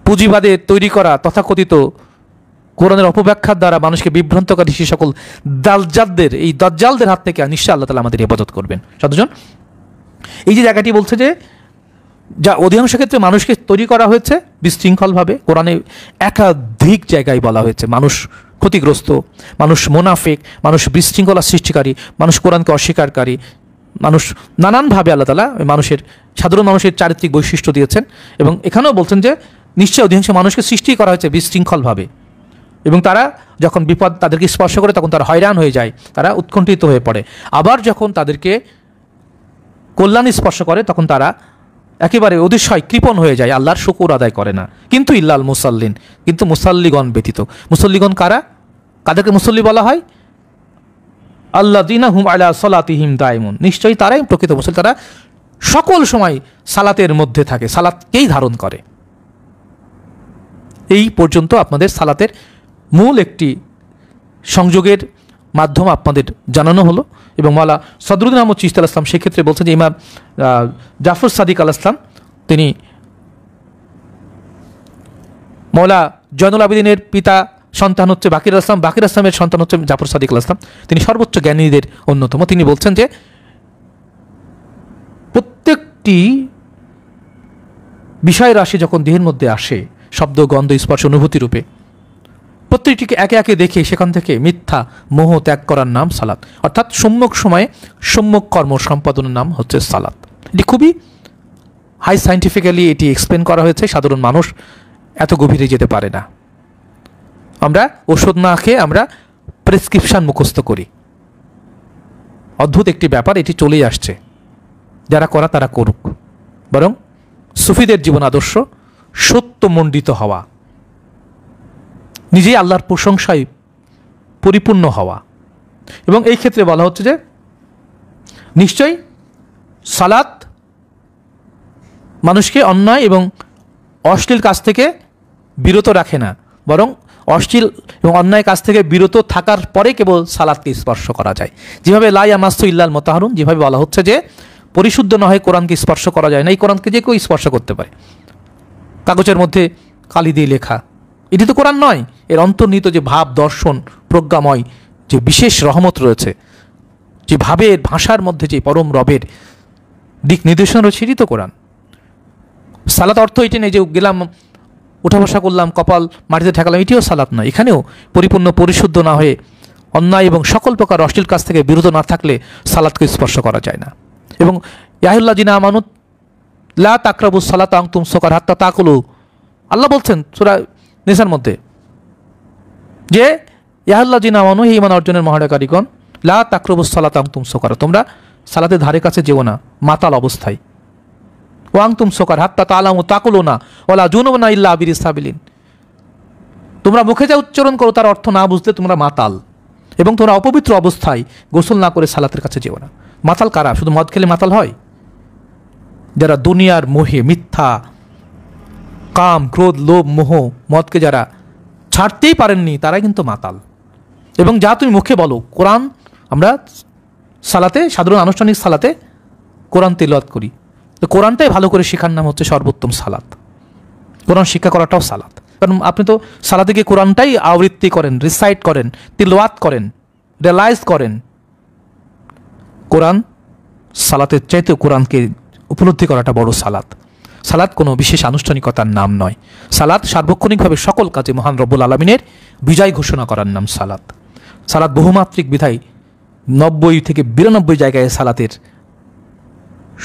পুঁজিবাদের তৈরি করা তথাকথিত কোরআনের অপব্যাখ্যার দ্বারা মানুষকে বিভ্রান্তকারী সে সকল দাজ্জালদের, এই দাজ্জালদের হাত থেকে নিশ্চয় আল্লাহ তাআলা আমাদের হেফাজত করবেন। সাধুজন, এই যে জায়গাটি বলছে যে যা অধিকাংশ ক্ষেত্রে মানুষকে তৈরি করা হয়েছে বিশৃঙ্খলভাবে, কোরআনে একাধিক জায়গায় বলা হয়েছে মানুষ ক্ষতিগ্রস্ত, মানুষ মোনাফিক, মানুষ বিশৃঙ্খলা সৃষ্টিকারী, মানুষ কোরআনকে অস্বীকারী, মানুষ নানানভাবে আল্লাহ তাআলা মানুষের সাধারণ মানুষের চারিত্রিক বৈশিষ্ট্য দিয়েছেন। এবং এখানেও বলছেন যে নিশ্চয় অধিকাংশ মানুষকে সৃষ্টি করা হয়েছে বিশৃঙ্খলভাবে, এবং তারা যখন বিপদ তাদেরকে স্পর্শ করে তখন তারা হয়রান হয়ে যায়, তারা উৎকণ্ঠিত হয়ে পড়ে। আবার যখন তাদেরকে কল্যাণ স্পর্শ করে তখন তারা একেবারে অতিশয় কৃপণ হয়ে যায়, আল্লাহর শুকর আদায় করে না। কিন্তু ইল্লাল মুসাল্লিন, কিন্তু মুসাল্লিগণ ব্যতীত। মুসল্লিগণ কারা? কাদেরকে মুসল্লি বলা হয়? আল্লাযীনা হুম আলা সালাতিহিম দায়মুন, নিশ্চয়ই তারাই প্রকৃত মুসল্লি, তারা সকল সময় সালাতের মধ্যে থাকে, সালাতকেই ধারণ করে। এই পর্যন্ত আপনাদের সালাতের মূল একটি সংযোগের মাধ্যম আপনাদের জানানো হলো। এবং মাওলা সদরুদ্দিন আহমদ চিশতি আলাইহিস সালাম সেক্ষেত্রে বলছেন যে ইমাম জাফর সাদিক আলাইহিস সালাম তিনি মাওলা জয়নুল আবেদিনের পিতা সন্তান হচ্ছে বাকির আসলাম, বাকির আসলামের সন্তান হচ্ছে জাফর সাদিক আলাইহিস সালাম, তিনি সর্বোচ্চ জ্ঞানীদের অন্যতম। তিনি বলছেন যে প্রত্যেকটি বিষয় রাশি যখন দেহের মধ্যে আসে শব্দ গন্ধ স্পর্শ অনুভূতি রূপে, প্রত্যেকটিকে একে একে দেখে সেখান থেকে মিথ্যা মোহ ত্যাগ করার নাম সালাত। অর্থাৎ সম্যক সময়ে সম্যক কর্ম সম্পাদনের নাম হচ্ছে সালাত। এটি খুবই হাই সায়েন্টিফিক্যালি এটি এক্সপ্লেন করা হয়েছে, সাধারণ মানুষ এত গভীরে যেতে পারে না। আমরা ওষুধ না খেয়ে আমরা প্রেসক্রিপশন মুখস্থ করি, অদ্ভুত একটি ব্যাপার, এটি চলেই আসছে। যারা করা তারা করুক, বরং সুফিদের জীবন আদর্শ সত্যমণ্ডিত হওয়া, নিজেই আল্লাহর প্রশংসায় পরিপূর্ণ হওয়া। এবং এই ক্ষেত্রে বলা হচ্ছে যে নিশ্চয়ই সালাত মানুষকে অন্যায় এবং অশ্লীল কাজ থেকে বিরত রাখে না, বরং অশ্লীল এবং অন্যায় কাজ থেকে বিরত থাকার পরে কেবল সালাতকে স্পর্শ করা যায়। যেভাবে লা ইয়ামাসসু ইল্লাল মুতাহহারুন, যেভাবে বলা হচ্ছে যে পরিশুদ্ধ না হয়ে কোরআনকে স্পর্শ করা যায় না, এই কোরআনকে যে কেউ স্পর্শ করতে পারে। কাগজের মধ্যে কালি দিয়ে লেখা, এটি তো কোরআন নয়, এর অন্তর্নিহিত যে ভাব দর্শন প্রজ্ঞাময় যে বিশেষ রহমত রয়েছে, যে ভাবের ভাষার মধ্যে যে পরম রবের দিক নির্দেশনা রয়েছে, এটি তো কোরআন। সালাত অর্থ এটি নেই যে গেলাম উঠা বসা করলাম কপাল মাটিতে ঠেকালাম, এটিও সালাত নয়। এখানেও পরিপূর্ণ পরিশুদ্ধ না হয়ে অন্যায় এবং সকল প্রকার অশ্লীল কাজ থেকে বিরত না থাকলে সালাতকে স্পর্শ করা যায় না। এবং ইয়া আইয়ুহাল্লাযীনা আমানু লা তাকরাবুস সালাতা ওয়া আনতুম সুকারা হাত্তা তাকুলু, আল্লাহ বলছেন সূরা নিসার মধ্যে যে ইয়া আইয়ুহাল্লাযীনা আমানু, হে ঈমান অর্জনের মহানাকারীগণ, লা তাকরাবুস সালাতা আনতুম সুকারা, তোমরা সালাতের ধারে কাছে যেও না মাতাল অবস্থায়। ওয়া আনতুম সুকারা হাত্তা তাআলামু তাকুলুনা ওয়ালা জুনুবনা ইল্লা আবিরিস সাবিলিন, তোমরা মুখে যা উচ্চারণ করো তার অর্থ না বুঝলে তোমরা মাতাল, এবং তোমরা অপবিত্র অবস্থায় গোসল না করে সালাতের কাছে যেও না। মাতাল কারা? শুধু মদ খেলে মাতাল হয়? যারা দুনিয়ার মোহে, মিথ্যা, কাম, ক্রোধ, লোভ, মোহ, মদকে যারা ছাড়তেই পারেননি তারাই কিন্তু মাতাল। এবং যা তুমি মুখে বলো, কোরআন, আমরা সালাতে, সাধারণ আনুষ্ঠানিক সালাতে কোরআন তিলাওয়াত করি, তো কোরআনটাই ভালো করে শেখার নাম হচ্ছে সর্বোত্তম সালাত। কোরআন শিক্ষা করাটাও সালাত, কারণ আপনি তো সালাতে গিয়ে কোরআনটাই আবৃত্তি করেন, রিসাইট করেন, তিলাওয়াত করেন, রিয়ালাইজ করেন। কোরআন সালাতের চাইতে কোরআনকে উপলব্ধি করাটা বড় সালাত। সালাত কোনো বিশেষ আনুষ্ঠানিকতার নাম নয়। সালাত সার্বক্ষণিকভাবে সকল কাজে মহান রব্বুল আলমিনের বিজয় ঘোষণা করার নাম সালাত। সালাত বহুমাত্রিক বিধায় 90 থেকে 92 জায়গায় সালাতের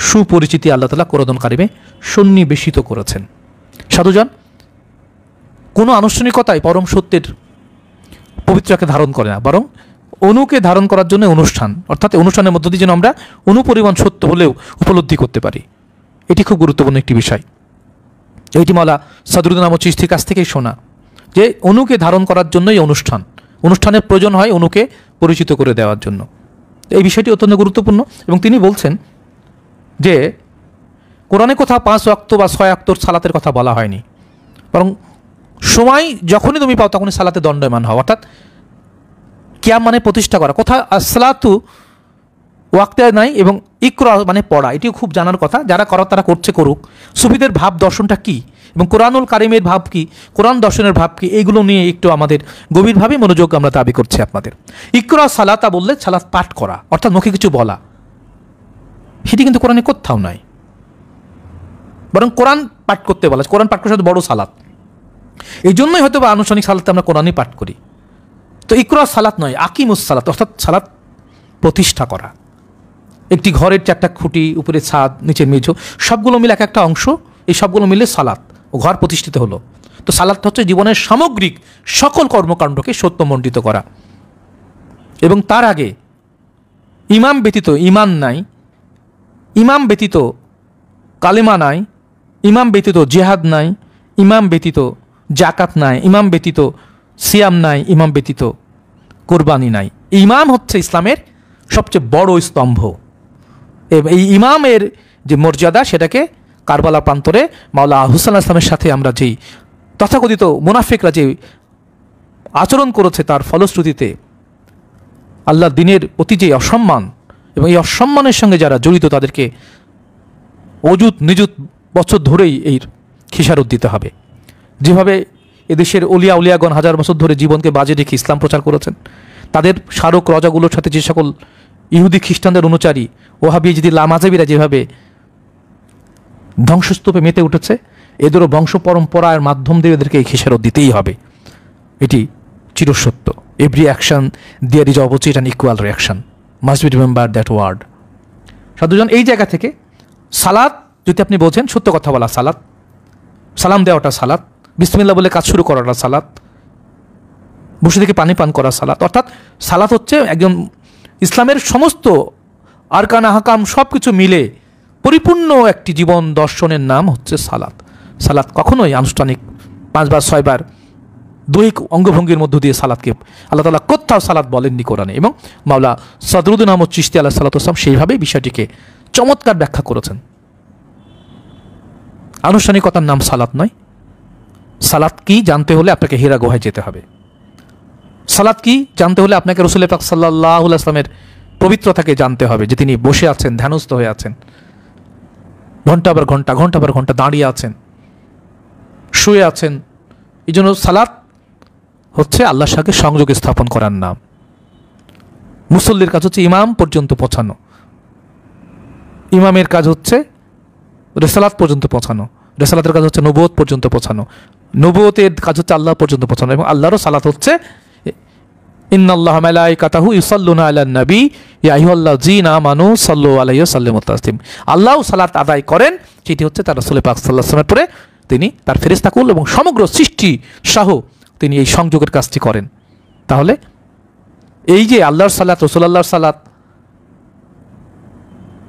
সুপরিচিতি আল্লাহ তাআলা কোরআন কারিমে সন্নিবেশিত করেছেন। সাধুজন কোনো আনুষ্ঠানিকতায় পরম সত্যের পবিত্রকে ধারণ করে না, বরং অনুকে ধারণ করার জন্য অনুষ্ঠান, অর্থাৎ অনুষ্ঠানের মধ্য দিয়ে যেন আমরা অনুপরিমাণ সত্য হলেও উপলব্ধি করতে পারি। এটি খুব গুরুত্বপূর্ণ একটি বিষয়। এইটি মাওলা সদরুদ্দীন আহমদ চিশতির কাছ থেকেই শোনা, যে অনুকে ধারণ করার জন্যই অনুষ্ঠান, অনুষ্ঠানের প্রয়োজন হয় অনুকে পরিচিত করে দেওয়ার জন্য। এই বিষয়টি অত্যন্ত গুরুত্বপূর্ণ। এবং তিনি বলছেন যে কোরআনে কোথাও 5 ওয়াক্ত বা 6 ওয়াক্তর সালাতের কথা বলা হয়নি, বরং সময় যখনই তুমি পাও তখনই সালাতে দণ্ডায়মান হও, অর্থাৎ কিয়াম মানে প্রতিষ্ঠা করা। কোথাও আসসালাতু ওয়াক্তে নাই, এবং ইকরা মানে পড়া, এটিও খুব জানার কথা। যারা করার তারা করছে, করুক। সুফিদের ভাব দর্শনটা কী এবং কোরআনুল কারিমের ভাব কী, কোরআন দর্শনের ভাব কী, এইগুলো নিয়ে একটু আমাদের গভীরভাবে মনোযোগ আমরা দাবি করছি আপনাদের। ইকরা সালাতা বললে সালাত পাঠ করা, অর্থাৎ মুখে কিছু বলা, সেটি কিন্তু কোরআনে কোথাও নাই, বরং কোরআন পাঠ করতে বলা। কোরআন পাঠ করার সাথে বড় সালাত, এই জন্যই হয়তো বা আনুষ্ঠানিক সালাতে আমরা কোরআনই পাঠ করি। তো ইকরা সালাত নয়, আকিমুস সালাত, অর্থাৎ সালাত প্রতিষ্ঠা করা। একটি ঘরের 4টা খুঁটি, উপরে ছাদ, নিচে মেঝো, সবগুলো মিলে এক একটা অংশ, এই সবগুলো মিলে সালাত, ও ঘর প্রতিষ্ঠিত হলো। তো সালাত হচ্ছে জীবনের সামগ্রিক সকল কর্মকাণ্ডকে সত্যমণ্ডিত করা। এবং তার আগে ইমাম ব্যতীত ইমান নাই, ইমাম ব্যতীত কালেমা নাই, ইমাম ব্যতীত জিহাদ নাই, ইমাম ব্যতীত জাকাত নাই, ইমাম ব্যতীত সিয়াম নাই, ইমাম ব্যতীত কোরবানি নাই। ইমাম হচ্ছে ইসলামের সবচেয়ে বড় স্তম্ভ। এই ইমামের যে মর্যাদা, সেটাকে কারবালা প্রান্তরে মাওলা হুসাইন ইসলামের সাথে আমরা যেই তথাকথিত মুনাফিকরা যে আচরণ করেছে, তার ফলশ্রুতিতে আল্লাহ দিনের প্রতি যে অসম্মান, এবং এই অসম্মানের সঙ্গে যারা জড়িত তাদেরকে অযুত নিযুত বছর ধরেই এই খিসারত দিতে হবে। যেভাবে এদেশের অলিয়া উলিয়াগণ হাজার বছর ধরে জীবনকে বাজে রেখে ইসলাম প্রচার করেছেন, তাদের স্মারক রজাগুলোর সাথে যে সকল ইহুদি খ্রিস্টানদের অনুচারী ওহাবি যদি লামাজাবিরা যেভাবে ধ্বংসস্তূপে মেতে উঠেছে, এদেরও বংশ পরম্পরার মাধ্যম দিয়ে এদেরকে এই খিসারত দিতেই হবে। এটি চিরসত্য। Every action there is opposite and equal reaction, must be remember that word. সাধুজন এই জায়গা থেকে সালাত যদি আপনি বোঝেন, সত্য কথা বলা সালাত, সালাম দেওয়াটা সালাত, বিসমিল্লাহ বলে কাজ শুরু করাটা সালাত, বসে থেকে পানি পান করা সালাত, অর্থাৎ সালাত হচ্ছে একজন ইসলামের সমস্ত আরকান আহকাম সব কিছু মিলে পরিপূর্ণ একটি জীবন দর্শনের নাম হচ্ছে সালাত। সালাত কখনোই আনুষ্ঠানিক 5 বার 6 বার দৈহিক অঙ্গভঙ্গির মধ্য দিয়ে সালাতকে আল্লাহ তাআলা কোথাও সালাত বলেননি কোরআনে, এবং মাওলা সদরুদ্দীন আহমদ চিশতি আলাইহিস সালাতু ওয়াস সালাম সেইভাবেই বিষয়টিকে চমৎকার ব্যাখ্যা করেছেন। আনুষ্ঠানিকতার নাম সালাত নয়। সালাত কি জানতে হলে আপনাকে হীরা গুহায় যেতে হবে। সালাত কি জানতে হলে আপনাকে রাসূল পাক সাল্লাল্লাহু আলাইহি ওয়াসাল্লামের পবিত্রতাকে জানতে হবে, যে তিনি বসে আছেন, ধ্যানস্থ হয়ে আছেন, ঘন্টা পর ঘন্টা, ঘন্টা পর ঘন্টা দাঁড়িয়ে আছেন, শুয়ে আছেন। এই জন্য সালাত হচ্ছে আল্লাহর সাথে সংযোগ স্থাপন করার নাম। মুসল্লির কাজ হচ্ছে ইমাম পর্যন্ত পৌঁছানো, ইমামের কাজ হচ্ছে রেসালাত পর্যন্ত পৌঁছানো, রেসালাতের কাজ হচ্ছে নবুয়ত পর্যন্ত পৌঁছানো, নবুয়তের কাজ হচ্ছে আল্লাহ পর্যন্ত পৌঁছানো, এবং আল্লাহরও সালাত হচ্ছে ইন্নাল্লাহা মালাইকাতাহু ইউসাল্লুনা আলান নবী ইয়া আইয়ুহাল্লাযীনা আমানু সাল্লু আলাইহি ওয়া সাল্লিমু তাসলিম। আল্লাহ সালাত আদায় করেন, সেটি হচ্ছে তার রাসূল পাক সাল্লাল্লাহু আলাইহি ওয়াসাল্লামের পরে তিনি তার ফেরেশতাকুল এবং সমগ্র সৃষ্টি সহ তিনি এই সংযোগের কাজটি করেন। তাহলে এই যে আল্লাহর সালাত, রাসূলুল্লাহর সালাত,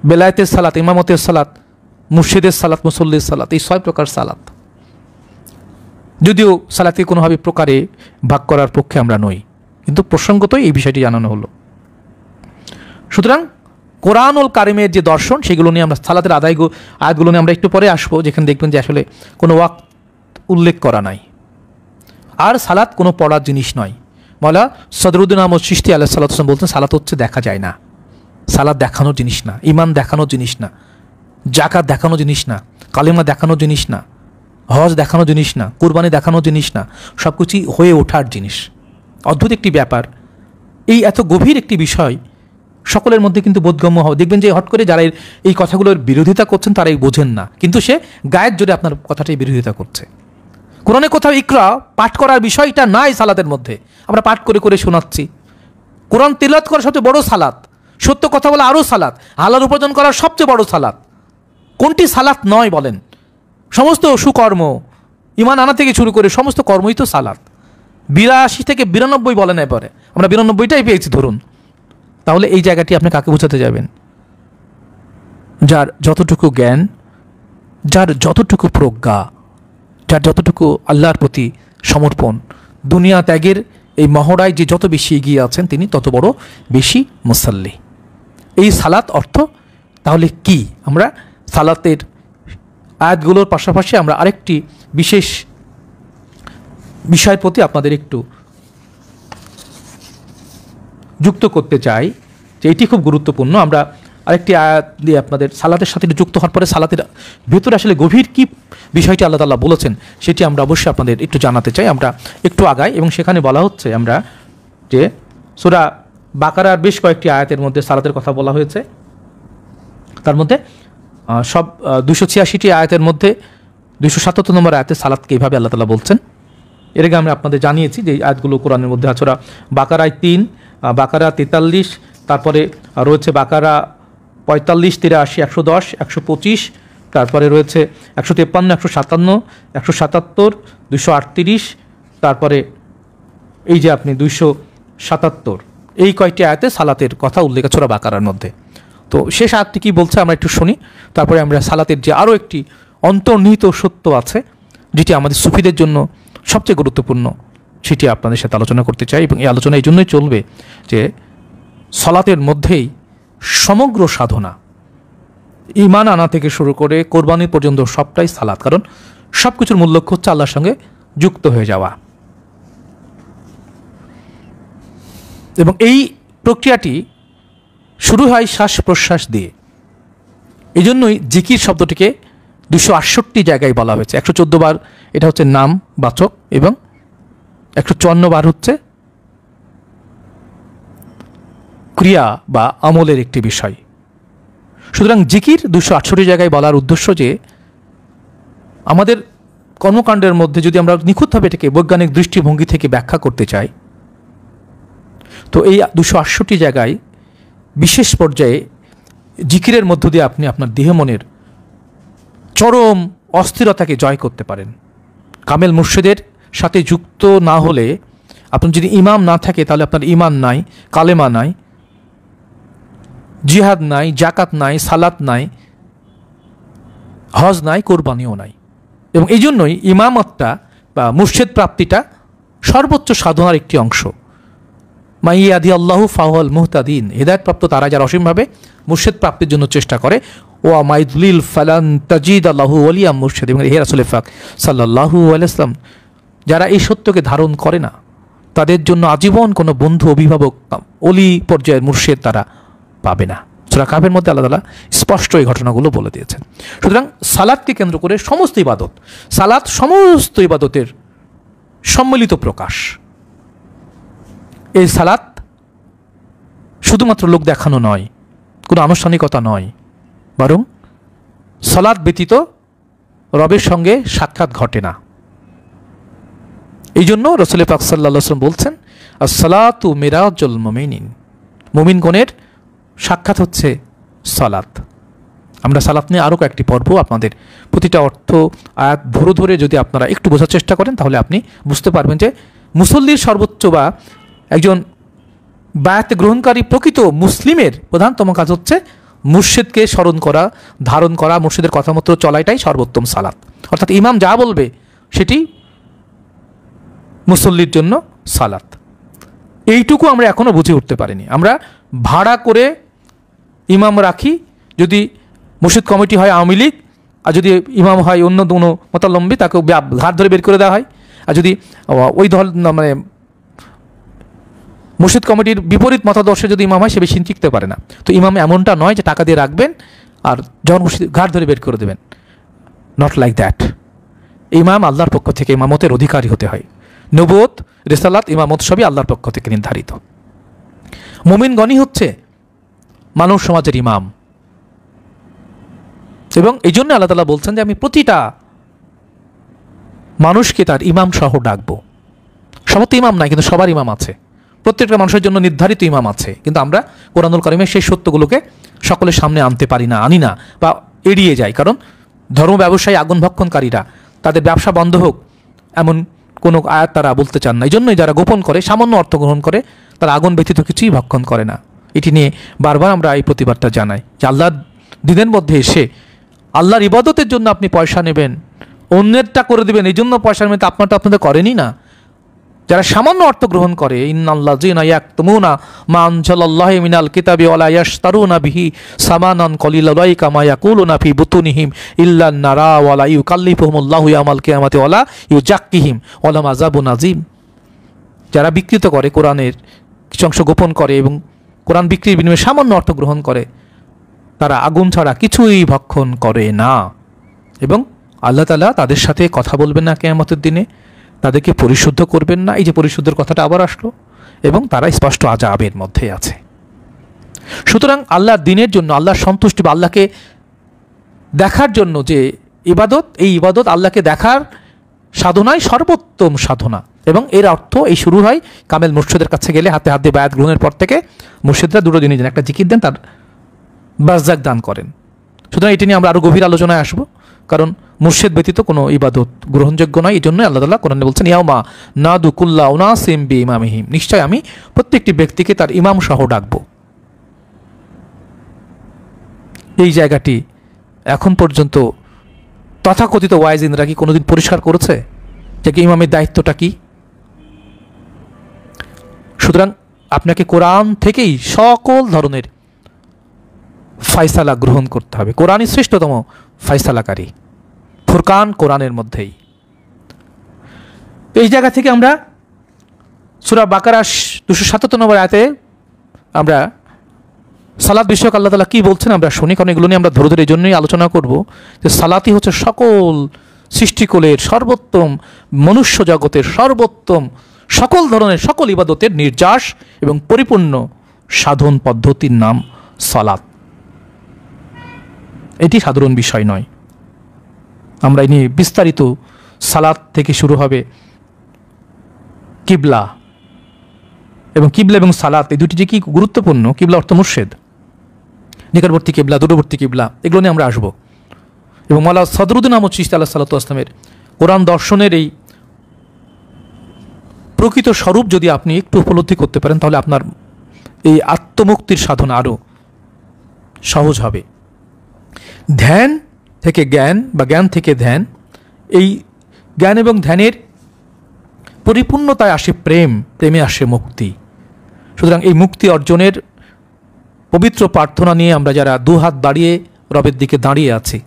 বেলায়েতের সালাত, ইমামতের সালাত, মুর্শিদের সালাত, মুসল্লির সালাত, এই 6 প্রকার সালাত। যদিও সালাতকে কোনোভাবে প্রকারে ভাগ করার পক্ষে আমরা নই, কিন্তু প্রসঙ্গতই এই বিষয়টি জানানো হলো। সুতরাং কোরআনুল কারিমের যে দর্শন, সেগুলো নিয়ে আমরা সালাতের আয়াতগুলো নিয়ে আমরা একটু পরে আসবো, যেখানে দেখবেন যে আসলে কোনো ওয়াক্ত উল্লেখ করা নাই। আর সালাত কোনো পড়ার জিনিস নয়। মাওলা সদরুদ্দিন আহমদ চিশতি আলাইহিস সালাতু ওয়াস সালাম বলতেন, সালাত হচ্ছে দেখা যায় না, সালাত দেখানোর জিনিস না, ইমান দেখানোর জিনিস না, জাকাত দেখানোর জিনিস না, কালেমা দেখানোর জিনিস না, হজ দেখানোর জিনিস না, কুরবানি দেখানোর জিনিস না, সব কিছুই হয়ে ওঠার জিনিস। অদ্ভুত একটি ব্যাপার। এই এত গভীর একটি বিষয় সকলের মধ্যে কিন্তু বোধগম্য হবে। দেখবেন যে হট করে যারা এই কথাগুলোর বিরোধিতা করছেন তারাই বোঝেন না, কিন্তু সে গায়ের জোরে আপনার কথাটাই বিরোধিতা করছে। কোরআনে কোথাও ইকরা পাঠ করার বিষয়টা নাই সালাতের মধ্যে, আমরা পাঠ করে করে শোনাচ্ছি। কোরআন তিলাওয়াত করা সবচেয়ে বড় সালাত, সত্য কথা বলা আরও সালাত, হালাল উপার্জন করার সবচেয়ে বড় সালাত। কোনটি সালাত নয় বলেন? সমস্ত সুকর্ম, ইমান আনা থেকে শুরু করে সমস্ত কর্মই তো সালাত। 82 থেকে 92 বলেন, এবারে আমরা 92টাই পেয়েছি ধরুন। তাহলে এই জায়গাটি আপনি কাকে বোঝাতে যাবেন? যার যতটুকু জ্ঞান, যার যতটুকু প্রজ্ঞা, যার যতটুকু আল্লাহর প্রতি সমর্পণ, দুনিয়া ত্যাগের এই মহড়ায় যে যত বেশি এগিয়ে আছেন, তিনি তত বড় বেশি মুসাল্লি। এই সালাত অর্থ তাহলে কি? আমরা সালাতের আয়াতগুলোর পাশাপাশি আমরা আরেকটি বিশেষ বিষয়ের প্রতি আপনাদের একটু যুক্ত করতে চাই, যে এটি খুব গুরুত্বপূর্ণ। আমরা আরেকটি আয়াত দিয়ে আপনাদের সালাতের সাথে যুক্ত হওয়ার পরে সালাতের ভেতরে আসলে গভীর কী বিষয়টি আল্লাহ তাআলা বলেছেন সেটি আমরা অবশ্যই আপনাদের একটু জানাতে চাই। আমরা একটু আগাই, এবং সেখানে বলা হচ্ছে আমরা যে সূরা বাকারার বেশ কয়েকটি আয়াতের মধ্যে সালাতের কথা বলা হয়েছে। তার মধ্যে সব 286টি আয়াতের মধ্যে 277 নম্বর আয়াতে সালাতকে এইভাবে আল্লাহ তাআলা বলছেন। এর আগে আমরা আপনাদের জানিয়েছি যে এই আয়াতগুলো কোরআনের মধ্যে আছে। ওরা বাকারায় 3, বাকারা 43, তারপরে রয়েছে বাকারা 45, 83, 110, 125, তারপরে রয়েছে 153, 157, 177, 238, তারপরে এই যে আপনি 277, এই কয়েকটি আয়াতে সালাতের কথা উল্লেখ আছে সূরা বাকারার মধ্যে। তো শেষ আয়াতটি কী বলছে আমরা একটু শুনি, তারপরে আমরা সালাতের যে আরও একটি অন্তর্নিহিত সত্য আছে যেটি আমাদের সুফিদের জন্য সবচেয়ে গুরুত্বপূর্ণ, সেটি আপনাদের সাথে আলোচনা করতে চাই। এবং এই আলোচনা এই জন্যই চলবে যে সালাতের মধ্যেই সমগ্র সাধনা, ঈমান আনা থেকে শুরু করে কোরবানি পর্যন্ত সবটাই সালাত। কারণ সব কিছুর মূল লক্ষ্য হচ্ছে আল্লাহর সঙ্গে যুক্ত হয়ে যাওয়া। এবং এই প্রক্রিয়াটি শুরু হয় শ্বাস প্রশ্বাস দিয়ে। এই জন্যই জিকির শব্দটিকে 268 জায়গায় বলা হয়েছে। 114 বার এটা হচ্ছে নাম বাচক, এবং 154 বার হচ্ছে ক্রিয়া বা আমলের একটি বিষয়। সুতরাং জিকির 268 জায়গায় বলার উদ্দেশ্য যে আমাদের কর্মকাণ্ডের মধ্যে যদি আমরা নিখুঁতভাবে এটাকে বৈজ্ঞানিক দৃষ্টিভঙ্গি থেকে ব্যাখ্যা করতে চাই, তো এই 268 জায়গায় বিশেষ পর্যায়ে জিকিরের মধ্য দিয়ে আপনি আপনার দেহ মনের চরম অস্থিরতাকে জয় করতে পারেন। কামেল মুর্শিদের সাথে যুক্ত না হলে, আপনার যদি ইমাম না থাকে, তাহলে আপনার ইমান নাই, কালেমা নাই, জিহাদ নাই, জাকাত নাই, সালাত নাই, হজ নাই, কোরবানিও নাই। এবং এই জন্যই ইমামতটা বা মুর্শিদ প্রাপ্তিটা সর্বোচ্চ সাধনার একটি অংশ। মাইয়াদি আল্লাহু ফাহুয়াল মুহতাদিন, হেদায়েতপ্রাপ্ত তারা যারা অসীমভাবে মুর্শিদ প্রাপ্তির জন্য চেষ্টা করে। ও মাইদুলিল ফালান তাজিদ আল্লাহু ওয়ালিয়া মুর্শিদ। এবং হে রাসূল পাক সাল্লাল্লাহু আলাইহি ওয়াসাল্লাম, যারা এই সত্যকে ধারণ করে না, তাদের জন্য আজীবন কোনো বন্ধু, অভিভাবক, অলি পর্যায়ের মুর্শিদ তারা পাবে না। সূরা কাহফের মধ্যে আল্লাহ তাআলা স্পষ্ট এই ঘটনাগুলো বলে দিয়েছেন। সুতরাং সালাতকে কেন্দ্র করে সমস্ত ইবাদত, সালাত সমস্ত ইবাদতের সম্মিলিত প্রকাশ। এই সালাত শুধুমাত্র লোক দেখানো নয়, কোনো আনুষ্ঠানিকতা নয়, বরং সালাত ব্যতীত রবের সঙ্গে সাক্ষাৎ ঘটে না। এই জন্য রাসূল পাক সাল্লাল্লাহু আলাইহি ওয়াসাল্লাম বলছেন, আস-সালাতু মিরাজুল মুমিনিন, মুমিনগণের সাক্ষাৎ হচ্ছে সালাত। আমরা সালাত নিয়ে আরও কয়েকটি পর্ব আপনাদের প্রতিটা অর্থ আয়াত ধরে ধরে যদি আপনারা একটু বোঝার চেষ্টা করেন, তাহলে আপনি বুঝতে পারবেন যে মুসল্লির সর্বোচ্চ বা একজন বায়াত গ্রহণকারী প্রকৃত মুসলিমের প্রধানতম কাজ হচ্ছে মুর্শিদকে স্মরণ করা, ধারণ করা, মুর্শিদের কথা মতো চলাইটাই সর্বোত্তম সালাত। অর্থাৎ ইমাম যা বলবে সেটি মুসল্লির জন্য সালাত। এইটুকু আমরা এখনও বুঝে উঠতে পারিনি। আমরা ভাড়া করে ইমাম রাখি, যদি মুর্শিদ কমিটি হয় আওয়ামী লীগ, আর যদি ইমাম হয় অন্য কোনো মতাবলম্বী তাকে ঘাট ধরে বের করে দেওয়া হয়। আর যদি ওই দল মানে মুর্শিদ কমিটির বিপরীত মতাদর্শে যদি ইমাম হয় সে বেশি টিকতে পারে না। তো ইমাম এমনটা নয় যে টাকা দিয়ে রাখবেন আর যখন মুর্শিদ ঘাট ধরে বের করে দেবেন, নট লাইক দ্যাট। ইমাম আল্লাহর পক্ষ থেকে ইমামতের অধিকারী হতে হয়। নবুয়ত, রিসালাত, ইমামত সবই আল্লাহর পক্ষ থেকে নির্ধারিত। মুমিনগণই হচ্ছে মানব সমাজের ইমাম, এবং এই জন্য আল্লাহ তাআলা বলছেন যে আমি প্রতিটা মানুষকে তার ইমাম সহ ডাকবো। সবার তো ইমাম নাই, কিন্তু সবার ইমাম আছে। প্রত্যেকটা মানুষের জন্য নির্ধারিত ইমাম আছে, কিন্তু আমরা কোরআনুল কারিমের সেই সত্যগুলোকে সকলের সামনে আনতে পারি না, আনি না, বা এড়িয়ে যাই। কারণ ধর্ম ব্যবসায়ী আগুন ভক্ষণকারীরা তাদের ব্যবসা বন্ধ হোক এমন কোনো আয়াত তারা বলতে চান না। এই জন্যই যারা গোপন করে, সামান্য অর্থ গ্রহণ করে, তারা আগুন ব্যতীত কিছুই ভক্ষণ করে না। এটি নিয়ে বারবার আমরা এই প্রতিবাদটা জানাই যে আল্লাহর দিনের মধ্যে এসে আল্লাহর ইবাদতের জন্য আপনি পয়সা নেবেন, অন্যেরটা করে দেবেন, এই জন্য পয়সা নেবেন, তা আপনারটা আপনাদের করেনই না। যারা সামান্য অর্থ গ্রহণ করে, ইন্নাল্লাযীনা ইয়াকতুমুনা মা আনজালাল্লাহু মিনাল কিতাবি ওয়া লা ইয়াশতারুনা বিহি সামানান কলিলা উলাইকা মা ইয়াকুলুনা ফি বুতুনিহিম ইল্লান নারা ওয়া লা ইউকাল্লিফুহুমুল্লাহু ইয়াওমাল কিয়ামাতি ওয়া লা ইউজাক্কিহিম ওয়া লাহুম আযাবুন আযীম। যারা বিকৃত করে, কোরআনের কিছু অংশ গোপন করে এবং কোরআন বিক্রির বিনিময়ে সামান্য অর্থ গ্রহণ করে, তারা আগুন ছাড়া কিছুই ভক্ষণ করে না। এবং আল্লাহ তাআলা তাদের সাথে কথা বলবেন না কিয়ামতের দিনে, তাদেরকে পরিশুদ্ধ করবেন না। এই যে পরিশুদ্ধের কথাটা আবার আসলো, এবং তারা স্পষ্ট আযাবের মধ্যে আছে। সুতরাং আল্লাহর দিনের জন্য, আল্লাহর সন্তুষ্টি বা আল্লাহকে দেখার জন্য যে ইবাদত, এই ইবাদত আল্লাহকে দেখার সাধনাই সর্বোত্তম সাধনা। এবং এর অর্থ এই শুরু হয় কামেল মুর্শিদের কাছে গেলে, হাতে হাত দিয়ে বায়াত গ্রহণের পর থেকে মুর্শিদরা দুটো জিনিস দেন, একটা জিকির দেন, তার বারজাক দান করেন। সুতরাং এটি নিয়ে আমরা আরও গভীর আলোচনায় আসবো, কারণ মুর্শিদ ব্যতীত কোনো ইবাদত গ্রহণযোগ্য নয়। এই জন্যই আল্লাহ তাআলা কোরআনে বলছেন ইয়াউমা নাদু কুল্লা উনাসিম বিইমামিহিম, নিশ্চয় আমি প্রত্যেকটি ব্যক্তিকে তার ইমাম সহ ডাকবো। এই জায়গাটি এখন পর্যন্ত তথাকথিত ওয়াইজিনরা কি কোনোদিন পরিষ্কার করেছে যে ইমামের দায়িত্বটা কি? সুতরাং আপনাকে কোরআন থেকেই সকল ধরনের ফায়সালা গ্রহণ করতে হবে। কোরআনই শ্রেষ্ঠতম ফায়সালাকারী, ফুরকান কোরআনের মধ্যেই। এই জায়গা থেকে আমরা সূরা বাকারা 277 নম্বর আয়াতে আমরা সালাত বিষয়ক আল্লাহ তাআলা কি বলছেন আমরা শুনি, কারণ এগুলো নিয়ে আমরা ধরে ধরে এই জন্যই আলোচনা করব যে সালাতই হচ্ছে সকল সৃষ্টিকুলের সর্বোত্তম, মনুষ্য জগতের সর্বোত্তম, সকল ধরনের সকল ইবাদতের নির্যাস এবং পরিপূর্ণ সাধন পদ্ধতির নাম সালাত। এটি সাধারণ বিষয় নয়। আমরা এই নিয়ে বিস্তারিত, সালাত থেকে শুরু হবে কিবলা, এবং কিবলা এবং সালাত এই দুটি যে কি গুরুত্বপূর্ণ। কিবলা অর্থ মুর্শিদ, নিকটবর্তী কিবলা, দূরবর্তী কিবলা, এগুলো নিয়ে আমরা আসবো। এবং মাওলানা সদরুদ্দীন আহমদ চিশতি আলাইহিসসালাতু ওয়াসসালামের কোরআন দর্শনের এই প্রকৃত স্বরূপ যদি আপনি একটু উপলব্ধি করতে পারেন, তাহলে আপনার এই আত্মমুক্তির সাধনা আরও সহজ হবে। ধ্যান থেকে জ্ঞান বা জ্ঞান থেকে ধ্যান, এই জ্ঞান এবং ধ্যানের পরিপূর্ণতায় আসে প্রেম, প্রেমে আসে মুক্তি। সুতরাং এই মুক্তি অর্জনের পবিত্র প্রার্থনা নিয়ে আমরা যারা দুহাত বাড়িয়ে রবের দিকে দাঁড়িয়ে আছি,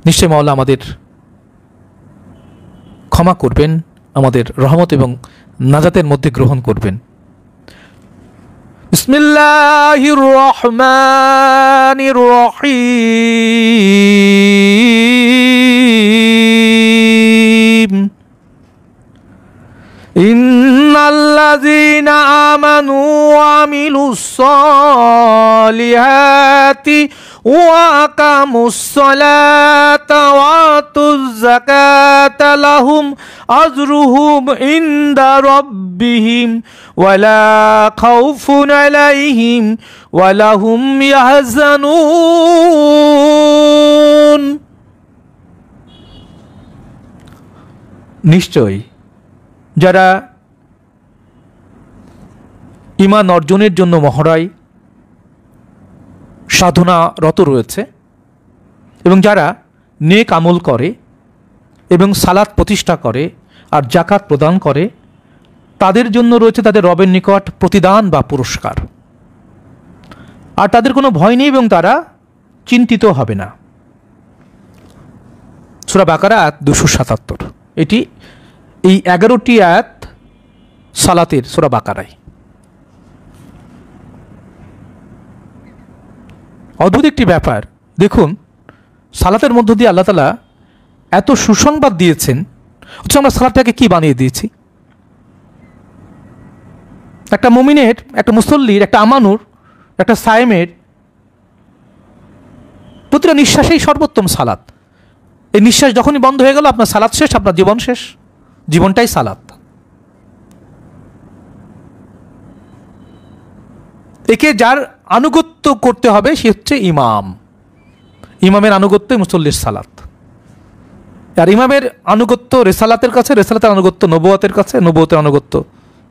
নিশ্চয় মাওলা আমাদের ক্ষমা করবেন, আমাদের রহমত এবং নাজাতের মধ্যে গ্রহণ করবেন। বিসমিল্লাহির রহমানির রহিম। ইন্নাল্লাযীনা আমানু ওয়া আমিলুস সালিহাতি ওয়া আকামুস সালাতা ওয়া আতুয যাকাতা লাহুম আজরুহুম ইনদা রাব্বিহিম ওয়া লা খাউফুন আলাইহিম ওয়া লাহুম ইয়াহজানুন। নিশ্চয় যারা ঈমান অর্জনের জন্য মহড়ায় সাধনারত রয়েছে এবং যারা নেক আমল করে এবং সালাত প্রতিষ্ঠা করে আর জাকাত প্রদান করে তাদের জন্য রয়েছে তাদের রবের নিকট প্রতিদান বা পুরস্কার, আর তাদের কোনো ভয় নেই এবং তারা চিন্তিত হবে না। সূরা বাকারা আয়াত 277। এটি এই 11টি আয়াত সালাতের সূরা বাকারায়। অদ্ভুত একটি ব্যাপার, দেখুন সালাতের মধ্য দিয়ে আল্লাহ তাআলা এত সুসংবাদ দিয়েছেন, অথচ আমরা সালাতটাকে কি বানিয়ে দিয়েছি? একটা মুমিনের, একটা মুসল্লির, একটা আমানুর, একটা সায়েমের প্রতিটা নিঃশ্বাসেই সর্বোত্তম সালাত। এই নিঃশ্বাস যখনই বন্ধ হয়ে গেল আপনার সালাত শেষ, আপনার জীবন শেষ, জীবনটাই সালাত। একে যার আনুগত্য করতে হবে সে হচ্ছে ইমাম। ইমামের আনুগত্যই মুসল্লির সালাত। আর ইমামের আনুগত্য রেসালাতের কাছে, রেসালাতের আনুগত্য নবুয়তের কাছে, নবুয়তের আনুগত্য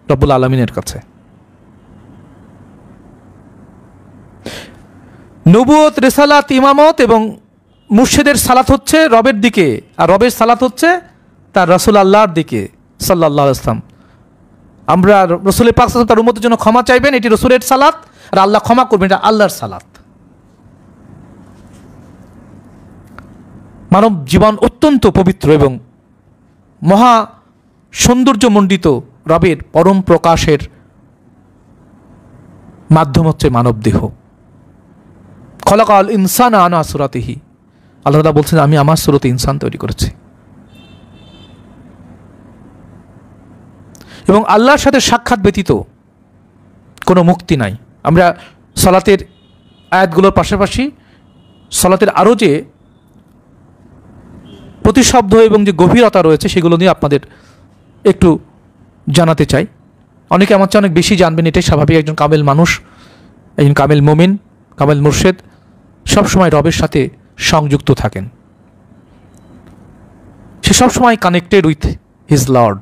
রব্বুল আলামিনের কাছে। নবুয়ত, রেসালাত, ইমামত এবং মুর্শিদের সালাত হচ্ছে রবের দিকে, আর রবের সালাত হচ্ছে তার রাসূল আল্লাহর দিকে সাল্লাল্লাহু আলাইহি ওয়াসাল্লাম। আমরা রাসূল পাক সাল্লাল্লাহু আলাইহি ওয়াসাল্লাম তার উম্মতের জন্য ক্ষমা চাইবেন, এটি রাসূলের সালাত, আর আল্লাহ ক্ষমা করবেন, এটা আল্লাহর সালাত। মানব জীবন অত্যন্ত পবিত্র এবং মহা সৌন্দর্যমণ্ডিত রবের পরম প্রকাশের মাধ্যম হচ্ছে মানব দেহ। খলাকাল ইনসান আনা সুরাতিহি, আল্লাহ তাআলা বলছেন আমি আমার সুরতে ইনসান তৈরি করেছি। এবং আল্লাহর সাথে সাক্ষাৎ ব্যতীত কোনো মুক্তি নাই। আমরা সালাতের আয়াতগুলোর পাশাপাশি সালাতের আরও যে প্রতিশব্দ এবং যে গভীরতা রয়েছে সেগুলো নিয়ে আপনাদের একটু জানাতে চাই। অনেকে আমার চেয়ে অনেক বেশি জানবেন, এটাই স্বাভাবিক। একজন কামেল মানুষ, একজন কামেল মুমিন, কামেল মুর্শেদ সবসময় রবের সাথে সংযুক্ত থাকেন। সে সবসময় কানেক্টেড উইথ হিজ লর্ড।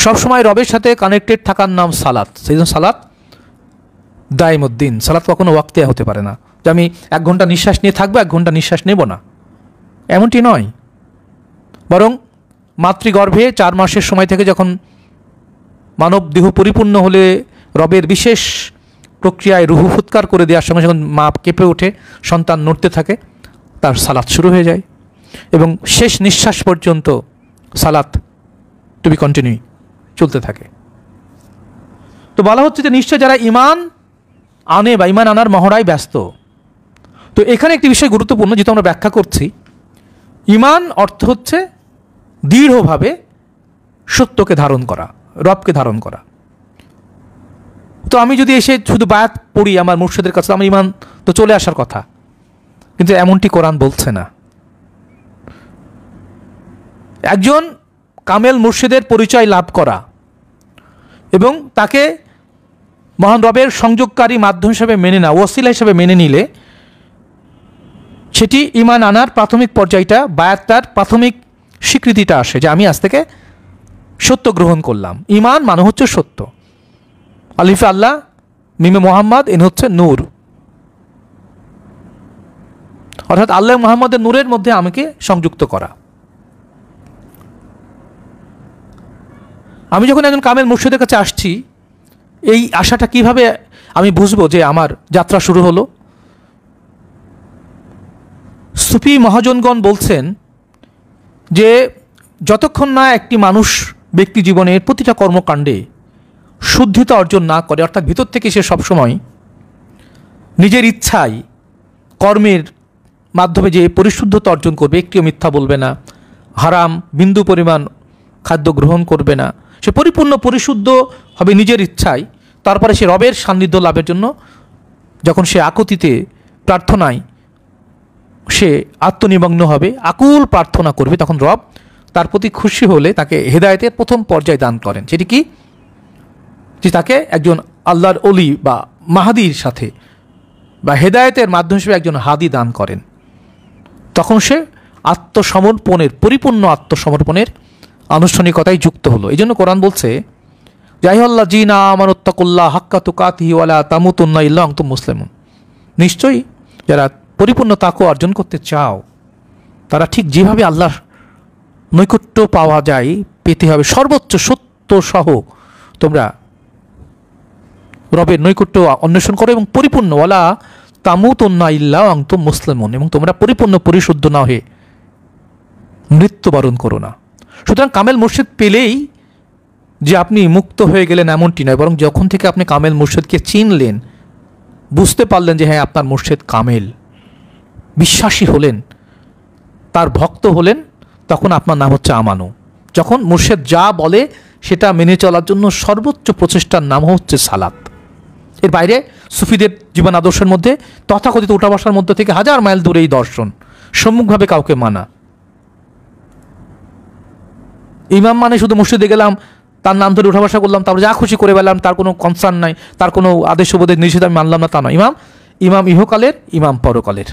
সবসময় রবের সাথে কানেক্টেড থাকার নাম সালাত। সেই জন্য সালাত দায়মুদ্দিন। সালাত কখনো ওয়াক্তিয়া হতে পারে না, যে আমি 1 ঘন্টা নিঃশ্বাস নিয়ে থাকবো, 1 ঘন্টা নিঃশ্বাস নেব না, এমনটি নয়। বরং মাতৃগর্ভে 4 মাসের সময় থেকে যখন মানব দেহ পরিপূর্ণ হলে রবের বিশেষ প্রক্রিয়ায় রুহু ফুৎকার করে দেওয়ার সঙ্গে যখন মা কেঁপে ওঠে, সন্তান নড়তে থাকে, তার সালাত শুরু হয়ে যায় এবং শেষ নিঃশ্বাস পর্যন্ত সালাত টু বি কন্টিনিউ চলতে থাকে। তো বলা হচ্ছে যে নিশ্চয় যারা ঈমান আনে বা ঈমান আনার মহড়ায় ব্যস্ত। তো এখানে একটি বিষয় গুরুত্বপূর্ণ, যেটা আমরা ব্যাখ্যা করছি। ঈমান অর্থ হচ্ছে দৃঢ়ভাবে সত্যকে ধারণ করা, রবকে ধারণ করা। তো আমি যদি এসে শুধু বায়াত পড়ি আমার মুর্শিদের কাছে, আমার ঈমান তো চলে আসার কথা, কিন্তু এমনটি কোরআন বলছে না। একজন কামেল মুর্শিদের পরিচয় লাভ করা এবং তাকে মহান রবের সংযোগকারী মাধ্যম হিসেবে মেনে না, ওসিলা হিসেবে মেনে নিলে সেটি ঈমান আনার প্রাথমিক পর্যায়টা, বায়াতটার প্রাথমিক স্বীকৃতিটা আসে যে আমি আজ থেকে সত্য গ্রহণ করলাম। ঈমান মানে হচ্ছে সত্য। আলিফে আল্লাহ মিমে মোহাম্মদ, এন হচ্ছে নূর, অর্থাৎ আল্লাহ মুহাম্মদের নূরের মধ্যে আমাকে সংযুক্ত করা। আমি যখন একজন কামেল মুর্শিদের কাছে আসছি, এই আশাটা কিভাবে আমি বুঝবো যে আমার যাত্রা শুরু হলো? সুফি মহাজনগণ বলছেন যে যতক্ষণ না একটি মানুষ ব্যক্তি জীবনের প্রতিটা কর্মকাণ্ডে শুদ্ধিতা অর্জন না করে, অর্থাৎ ভিতর থেকে সে সবসময় নিজের ইচ্ছায় কর্মের মাধ্যমে যে পরিশুদ্ধতা অর্জন করবে, একটিও মিথ্যা বলবে না, হারাম বিন্দু পরিমাণ খাদ্য গ্রহণ করবে না, সে পরিপূর্ণ পরিশুদ্ধ হবে নিজের ইচ্ছায়, তারপরে সে রবের সান্নিধ্য লাভের জন্য যখন সে আকুতিতে প্রার্থনায় সে আত্মনিমগ্ন হবে, আকুল প্রার্থনা করবে, তখন রব তার প্রতি খুশি হলে তাকে হেদায়েতের প্রথম পর্যায় দান করেন। সেটি কি? যে তাকে একজন আল্লাহর অলি বা মাহাদির সাথে বা হেদায়েতের মাধ্যম হিসেবে একজন হাদি দান করেন। তখন সে আত্মসমর্পণের, পরিপূর্ণ আত্মসমর্পণের আনুষ্ঠানিকতায় যুক্ত হলো। এই জন্য কোরআন বলছে ইয়া আইয়ুহাল্লাযীনা আমানুত্তাকুল্লাহা হাক্কা তুকাতিহি ওয়া লা তামুতুন্না ইল্লা ওয়া আনতুম মুসলিমুন। নিশ্চয়ই যারা পরিপূর্ণ তাকওয়া অর্জন করতে চাও তারা ঠিক যেভাবে আল্লাহর নৈকট্য পাওয়া যায় পেতে হবে সর্বোচ্চ সত্য সহ তোমরা রবের নৈকট্য অন্বেষণ করো এবং পরিপূর্ণ ওয়ালা তামুতুন্না ইল্লা ওয়া আনতুম মুসলিমুন, এবং তোমরা পরিপূর্ণ পরিশুদ্ধ না হয়ে মৃত্যুবরণ করো না। সুতরাং কামেল মুর্শিদ পেলেই যে আপনি মুক্ত হয়ে গেলেন এমনটি নয়, বরং যখন থেকে আপনি কামেল মুর্শিদকে চিনলেন, বুঝতে পারলেন যে হ্যাঁ আপনার মুর্শিদ কামেল, বিশ্বাসী হলেন, তার ভক্ত হলেন, তখন আপনার নাম হচ্ছে আমানু। যখন মুর্শিদ যা বলে সেটা মেনে চলার জন্য সর্বোচ্চ প্রচেষ্টার নাম হচ্ছে সালাত। এর বাইরে সুফিদের জীবন আদর্শের মধ্যে তথাকথিত উঠা বসার মধ্যে থেকে হাজার মাইল দূরে এই দর্শন, সম্মুখভাবে কাউকে মানা। ইমাম মানে শুধু মসজিদে গেলাম, তার নাম ধরে উঠা বসা করলাম, তারপর যা খুশি করে বেলাম, তার কোনো কনসার্ন নাই, তার কোনো আদেশ উপদেশ নিষেধ আমি মানলাম না, তা নয়। ইমাম ইহকালের, ইমাম পরকালের।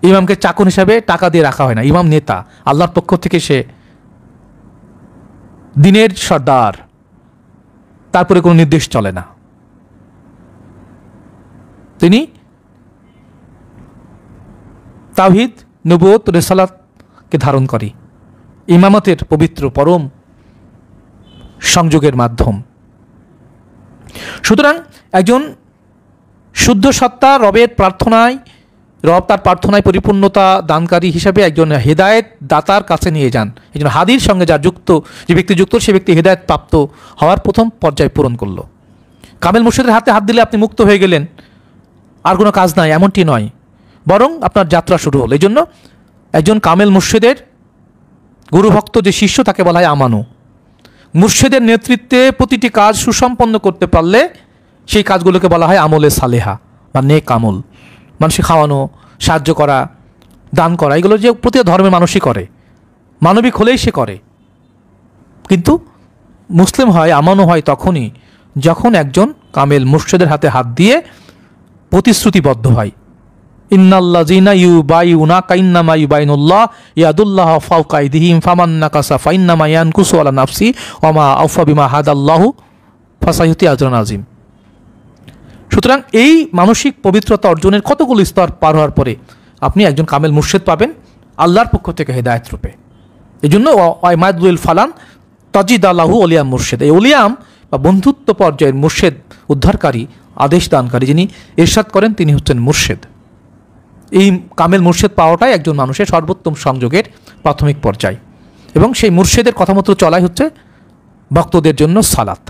ইমামকে চাকর হিসাবে টাকা দিয়ে রাখা হয় না, ইমাম নেতা, আল্লাহর পক্ষ থেকে সে দিনের সর্দার, তারপরে কোনো নির্দেশ চলে না। তিনি তাওহীদ, নবুয়ত, রিসালাতকে ধারণ করে, ইমামতের পবিত্র পরম সংযোগের মাধ্যম। সুতরাং একজন শুদ্ধ সত্তা রবের প্রার্থনায়, রব তার প্রার্থনায় পরিপূর্ণতা দানকারী হিসাবে একজন হেদায়েত দাতার কাছে নিয়ে যান। একজন হাদির সঙ্গে যার যুক্ত, যে ব্যক্তি যুক্ত, সে ব্যক্তি হেদায়েত প্রাপ্ত হওয়ার প্রথম পর্যায় পূরণ করলো। কামেল মুর্শিদের হাতে হাত দিলে আপনি মুক্ত হয়ে গেলেন, আর কোনো কাজ নাই, এমনটি নয়, বরং আপনার যাত্রা শুরু হলো। এই জন্য একজন কামেল মুর্শিদের গুরুভক্ত যে শিষ্য তাকে বলা হয় আমানু। মুর্শিদের নেতৃত্বে প্রতিটি কাজ সুসম্পন্ন করতে পারলে সেই কাজগুলোকে বলা হয় আমলে সালেহা বা নেক আমল। মানুষকে খাওয়ানো, সাহায্য করা, দান করা, এগুলো যে প্রতিটা ধর্মের মানুষই করে, মানবিক হলেই সে করে। কিন্তু মুসলিম হয়, আমানু হয় তখনই যখন একজন কামেল মুর্শিদের হাতে হাত দিয়ে প্রতিশ্রুতিবদ্ধ হয়। ইন্নাল্লাযীনা ইউবাইউনাকা ইন্নামা ইউবাইনুল্লাহ ইয়াদুল্লাহ ফাওকা আইদিহিম ফামান নাকাসা ফাইন্নামা ইয়ানকুসু আলা নাফসি ওয়া মা আওফা বিমা হাদাল্লাহু ফাসায়ুতি আজরান আযীম। সুতরাং এই মানসিক পবিত্রতা অর্জনের কতগুলো স্তর পার হওয়ার পরে আপনি একজন কামেল মুর্শিদ পাবেন আল্লাহর পক্ষ থেকে হেদায়েত রূপে। এই জন্য ওয়াইমাদুল ফালান তাজিদ আল্লাহু ওলিয়াম মুর্শিদ, এই ওলিয়াম বা বন্ধুত্ব পর্যায়ের মুর্শিদ, উদ্ধারকারী, আদেশ দানকারী, যিনি ইরশাদ করেন তিনি হচ্ছেন মুর্শিদ। এই কামেল মুর্শিদ পাওয়াটাই একজন মানুষের সর্বোত্তম সংযোগের প্রাথমিক পর্যায়, এবং সেই মুর্শিদের কথা মতো চলাই হচ্ছে ভক্তদের জন্য সালাত।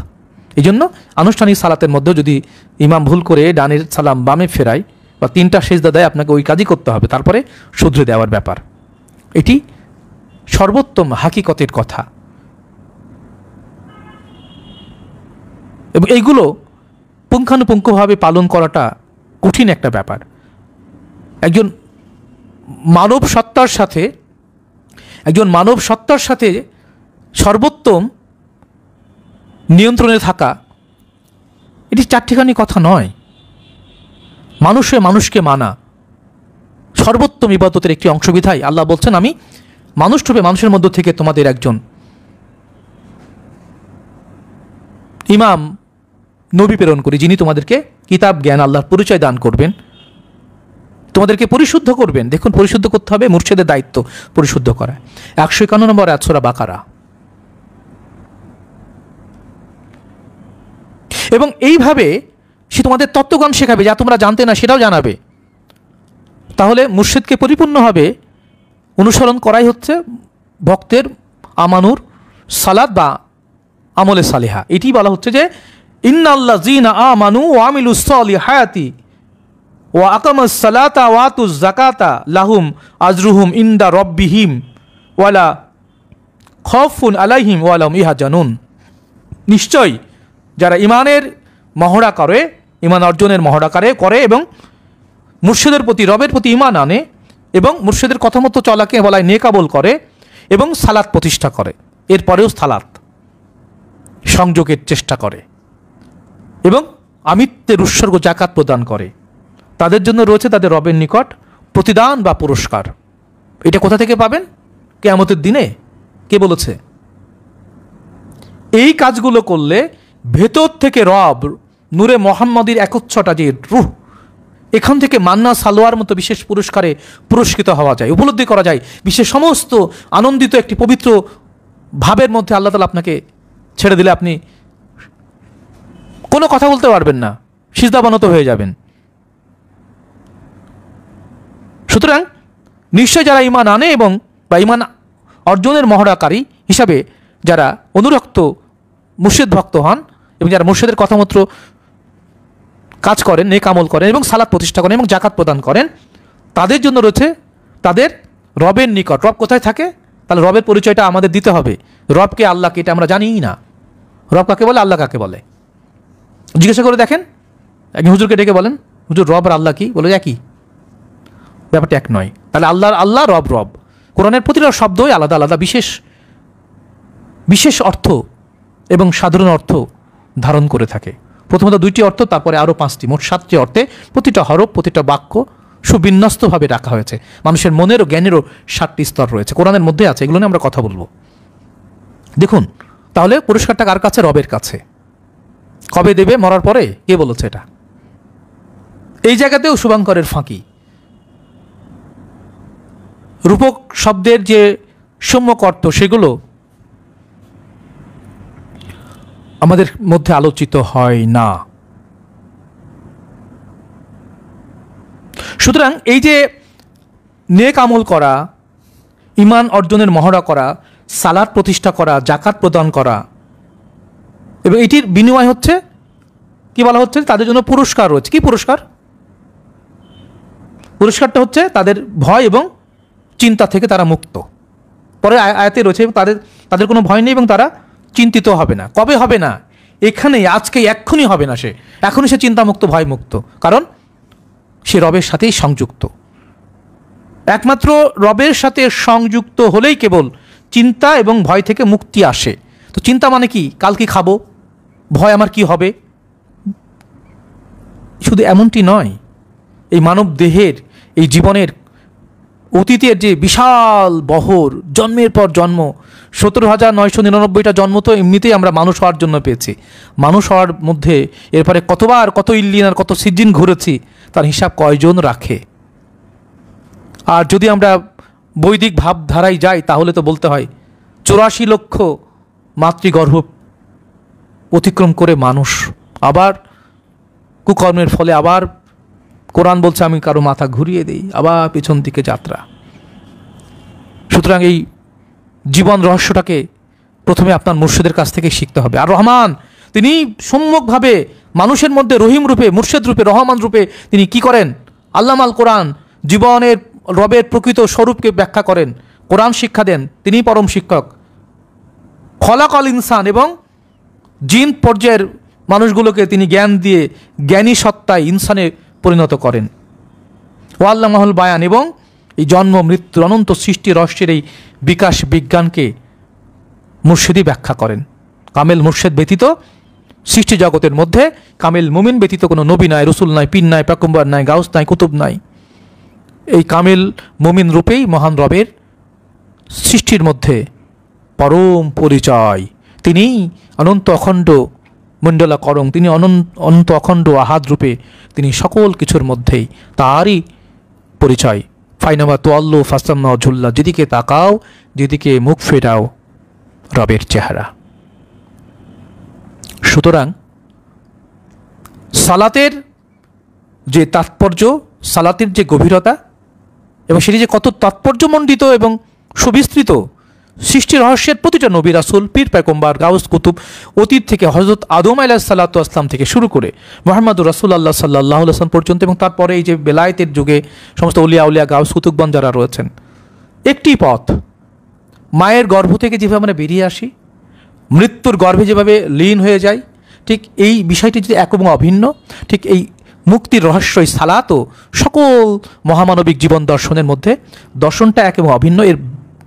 এই জন্য আনুষ্ঠানিক সালাতের মধ্যেও যদি ইমাম ভুল করে ডানের সালাম বামে ফেরায় বা তিনটা সেজদা দেয়, আপনাকে ওই কাজই করতে হবে, তারপরে শুধরে দেওয়ার ব্যাপার। এটি সর্বোত্তম হাকিকতের কথা, এবং এইগুলো পুঙ্খানুপুঙ্খভাবে পালন করাটা কঠিন একটা ব্যাপার। একজন মানব সত্তার সাথে সর্বোত্তম নিয়ন্ত্রণে থাকা, এটি চারটিখানি কথা নয়। মানুষকে মানা সর্বোত্তম ইবাদতের একটি অংশবিধায় আল্লাহ বলছেন, আমি মানুষরূপে মানুষের মধ্য থেকে তোমাদের একজন ইমাম নবী প্রেরণ করি, যিনি তোমাদেরকে কিতাব জ্ঞান আল্লাহর পরিচয় দান করবেন, তোমাদেরকে পরিশুদ্ধ করবেন। দেখুন, পরিশুদ্ধ করতে হবে, মুর্শিদের দায়িত্ব পরিশুদ্ধ করা। 151 নম্বর আয়াত সূরা বাকারা। এবং এইভাবে সে তোমাদের তত্ত্বজ্ঞান শেখাবে, যা তোমরা জানতে না সেটাও জানাবে। তাহলে মুর্শিদকে পরিপূর্ণভাবে অনুসরণ করাই হচ্ছে ভক্তের আমানুর সালাত বা আমলে সালেহা। এটি বলা হচ্ছে যে ইন্নাল্লাযীনা আমানু ওয়া আমিলুস সালিহাতি ওয়া আকামাস সালাতা ওয়া আতুজ যাকাতা লাহুম আজরুহুম ইনদা রাব্বিহিম ওয়ালা খাউফুন আলাইহিম ওয়া লাহুম ইয়াহজানুন। নিশ্চয় যারা ইমানের মহড়া করে, ইমান অর্জনের মহড়া করে এবং মুর্শিদের প্রতি, রবের প্রতি ইমান আনে এবং মুর্শিদের কথা মতো চলাকে বলায় নেকাবল করে এবং সালাত প্রতিষ্ঠা করে, এরপরেও সালাত সংযোগের চেষ্টা করে এবং আমিত্বের উৎসর্গ জাকাত প্রদান করে, তাদের জন্য রয়েছে তাদের রবের নিকট প্রতিদান বা পুরস্কার। এটা কোথা থেকে পাবেন? কিয়ামতের দিনে? কে বলেছে? এই কাজগুলো করলে ভেতর থেকে রব নূরে মোহাম্মদীর একচ্ছটা যে রূহ, এখান থেকে মান্না সালোয়ার মতো বিশেষ পুরস্কারে পুরস্কৃত হওয়া যায়, উপলব্ধি করা যায়। বিশ্বের সমস্ত আনন্দিত একটি পবিত্র ভাবের মধ্যে আল্লাহ তাআলা আপনাকে ছেড়ে দিলে আপনি কোনো কথা বলতে পারবেন না, সিজদাবনত হয়ে যাবেন। সুতরাং নিশ্চয় যারা ঈমান আনে এবং বা ঈমান অর্জনের মহড়াকারী হিসাবে যারা অনুরক্ত মুর্শিদ ভক্ত হন এবং যারা মুর্শিদের কথা মতো কাজ করেন, নেক আমল করেন এবং সালাত প্রতিষ্ঠা করেন এবং জাকাত প্রদান করেন, তাদের জন্য রয়েছে তাদের রবের নিকট। রব কোথায় থাকে? তাহলে রবের পরিচয়টা আমাদের দিতে হবে। রবকে, আল্লাহকে, এটা আমরা জানিই না। রব কাকে বলে, আল্লাহ কাকে বলে? জিজ্ঞাসা করে দেখেন, একজন হুজুরকে ডেকে বলেন, হুজুর রব আর আল্লাহ কি? বলে একই। ব্যাপারটা এক নয়। তাহলে আল্লাহর আল্লাহ, রব রব। কোরআনের প্রতিটা শব্দই আলাদা আলাদা বিশেষ বিশেষ অর্থ এবং সাধারণ অর্থ ধারণ করে থাকে। প্রথমত 2টি অর্থ, তারপরে আরও 5টি, মোট 7টি অর্থে প্রতিটা হরফ, প্রতিটা বাক্য সুবিন্যস্তভাবে রাখা হয়েছে। মানুষের মনের ও জ্ঞানেরও 7টি স্তর রয়েছে, কোরআনের মধ্যে আছে। এগুলো নিয়ে আমরা কথা বলবো। দেখুন, তাহলে পুরস্কারটা কার কাছে? রবের কাছে। কবে দেবে? মরার পরে। কে বলেছে এটা? এই জায়গাতেও শুভঙ্করের ফাঁকি। রূপক শব্দের যে সম্যক অর্থ, সেগুলো আমাদের মধ্যে আলোচিত হয় না। সুতরাং এই যে নেক আমল করা, ঈমান অর্জনের মহড়া করা, সালাত প্রতিষ্ঠা করা, জাকাত প্রদান করা, এবং এটির বিনিময় হচ্ছে কি বলা হচ্ছে? তাদের জন্য পুরস্কার রয়েছে। কি পুরস্কার? পুরস্কারটা হচ্ছে তাদের ভয় এবং চিন্তা থেকে তারা মুক্ত। পরে আয়াতে রয়েছে তাদের কোনো ভয় নেই এবং তারা চিন্তিত হবে না। কবে হবে না? এখানেই, আজকে, এক্ষুনি হবে না। এখনই সে চিন্তামুক্ত, ভয়মুক্ত, কারণ সে রবের সাথেই সংযুক্ত। একমাত্র রবের সাথে সংযুক্ত হলেই কেবল চিন্তা এবং ভয় থেকে মুক্তি আসে। তো চিন্তা মানে কি? কাল কি খাবো, ভয় আমার কি হবে। শুধু এমনটি নয়, এই মানব দেহের, এই জীবনের অতীতের যে বিশাল বহর, জন্মের পর জন্ম, 17,999টা জন্ম তো এমনিতেই আমরা মানুষ হওয়ার জন্য পেয়েছি। মানুষ হওয়ার মধ্যে এরপরে কতবার, কত ইল্লিন আর কত সিজিন ঘুরেছি, তার হিসাব কয়জন রাখে? আর যদি আমরা বৈদিক ভাবধারায় যাই, তাহলে তো বলতে হয় 84 লক্ষ মাতৃগর্ভ অতিক্রম করে মানুষ আবার কুকর্মের ফলে আবার, কোরআন বলছে আমি কারো মাথা ঘুরিয়ে দিই, আবার পেছন দিকে যাত্রা। সুতরাং এই জীবন রহস্যটাকে প্রথমে আপনার মুর্শিদের কাছ থেকে শিখতে হবে। আর রহমান, তিনি সম্যকভাবে মানুষের মধ্যে রহিম রূপে, মুর্শিদ রূপে, রহমান রূপে তিনি কি করেন? আল্লামাল কোরআন, জীবনের রবের প্রকৃত স্বরূপকে ব্যাখ্যা করেন, কোরআন শিক্ষা দেন। তিনি পরম শিক্ষক। খলাকল ইনসান, এবং জিন পর্যায়ের মানুষগুলোকে তিনি জ্ঞান দিয়ে জ্ঞানী সত্তায় ইনসানে পরিণত করেন। ও আল্লামাহুল বায়ান, এবং এই জন্ম মৃত্যুর অনন্ত সৃষ্টি রহস্যের এই বিকাশ বিজ্ঞানকে মুর্শিদই ব্যাখ্যা করেন। কামেল মুর্শিদ ব্যতীত সৃষ্টি জগতের মধ্যে কামেল মুমিন ব্যতীত কোনো নবী নাই, রসুল নাই, পীর নাই, পেগম্বর নাই, গাউস নাই, কুতুব নাই। এই কামেল মুমিন রূপেই মহান রবের সৃষ্টির মধ্যে পরম পরিচয়। তিনি অনন্ত অখণ্ড মণ্ডলা করং, তিনি অনন্ত অখণ্ড আহাদ রূপে তিনি সকল কিছুর মধ্যেই তারই পরিচয়। ফাইনামা তো আল্লু ফাস্তান্না ঝুল্লা, যেদিকে তাকাও, যেদিকে মুখ ফেরাও, রবের চেহারা। সুতরাং সালাতের যে তাৎপর্য, সালাতের যে গভীরতা এবং সেটি যে কত তাৎপর্যমণ্ডিত এবং সুবিস্তৃত, সৃষ্টি রহস্যের প্রতিটা নবী, রাসূল, পীর, পেগম্বর, গাউস, কুতুব, অতীত থেকে হযরত আদম আলাইহিসসালাতু ওয়াসসালাম থেকে শুরু করে মুহাম্মদুর রাসূলুল্লাহ সাল্লাল্লাহু আলাইহি ওয়াসাল্লাম পর্যন্ত, এবং তারপরে এই যে বেলায়েতের যুগে সমস্ত আউলিয়া উলিয়া, গাউস, কুতুবগণ যারা রয়েছেন, একটি পথ। মায়ের গর্ভ থেকে যেভাবে আমরা বেরিয়ে আসি, মৃত্যুর গর্ভে যেভাবে লীন হয়ে যাই, ঠিক এই বিষয়টি যদি এক এবং অভিন্ন, ঠিক এই মুক্তির রহস্য, এই সালাতও সকল মহামানবিক জীবন দর্শনের মধ্যে দর্শনটা এক এবং অভিন্ন। এর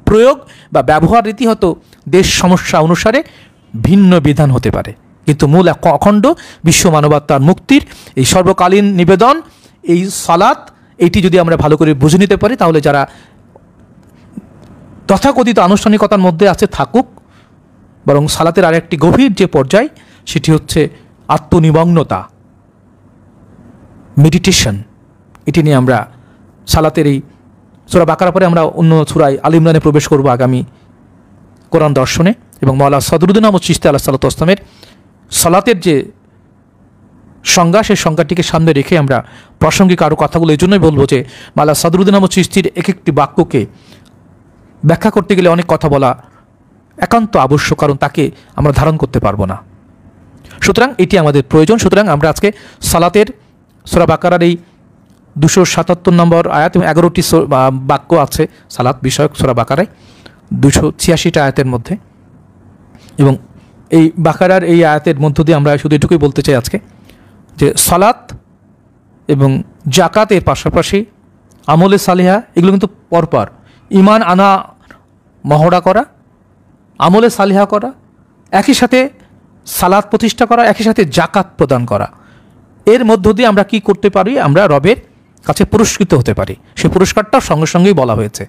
প্রয়োগ বা ব্যবহার রীতি হয়তো দেশ সমস্যা অনুসারে ভিন্ন বিধান হতে পারে, কিন্তু মূল অখণ্ড বিশ্ব মানবতার মুক্তির এই সর্বকালীন নিবেদন, এই সালাত, এইটি যদি আমরা ভালো করে বুঝে নিতে পারি, তাহলে যারা তথাকথিত আনুষ্ঠানিকতার মধ্যে আছে থাকুক, বরং সালাতের আরেকটি গভীর যে পর্যায় সেটি হচ্ছে আত্মনিমগ্নতা, মেডিটেশন। এটি নিয়ে আমরা সালাতের এই সূরা বাকারা পরে আমরা অন্য সূরায় আল ইমরানে প্রবেশ করব আগামী কোরআন দর্শনে। এবং মাওলানা সদরুদ্দিন আহমদ চিশতি আলাইহিস সালামের সালাতের যে সংজ্ঞা, সেই সংজ্ঞাটিকে সামনে রেখে আমরা প্রাসঙ্গিক আরও কথাগুলো এই জন্যই বলবো যে মাওলানা সদরুদ্দিন আহমদ চিশতির এক একটি বাক্যকে ব্যাখ্যা করতে গেলে অনেক কথা বলা একান্ত আবশ্যক, কারণ তাকে আমরা ধারণ করতে পারবো না। সুতরাং এটি আমাদের প্রয়োজন। সুতরাং আমরা আজকে সালাতের সূরা বাকারার এই 277 নম্বর আয়াত এবং 11টি বাক্য আছে সালাত বিষয়ক সূরা বাকারায় 286টা আয়াতের মধ্যে, এবং এই বাকারার এই আয়াতের মধ্য দিয়ে আমরা শুধু এটুকুই বলতে চাই আজকে যে সালাত এবং জাকাতের পাশাপাশি আমলে সালিহা এগুলো কিন্তু পরপর, ঈমান আনা মহড়া করা, আমলে সালিহা করা, একই সাথে সালাত প্রতিষ্ঠা করা, একই সাথে জাকাত প্রদান করা, এর মধ্য দিয়ে আমরা কি করতে পারি? আমরা রবের কাছে পুরস্কৃত হতে পারি। সেই পুরস্কারটাও সঙ্গে সঙ্গেই বলা হয়েছে।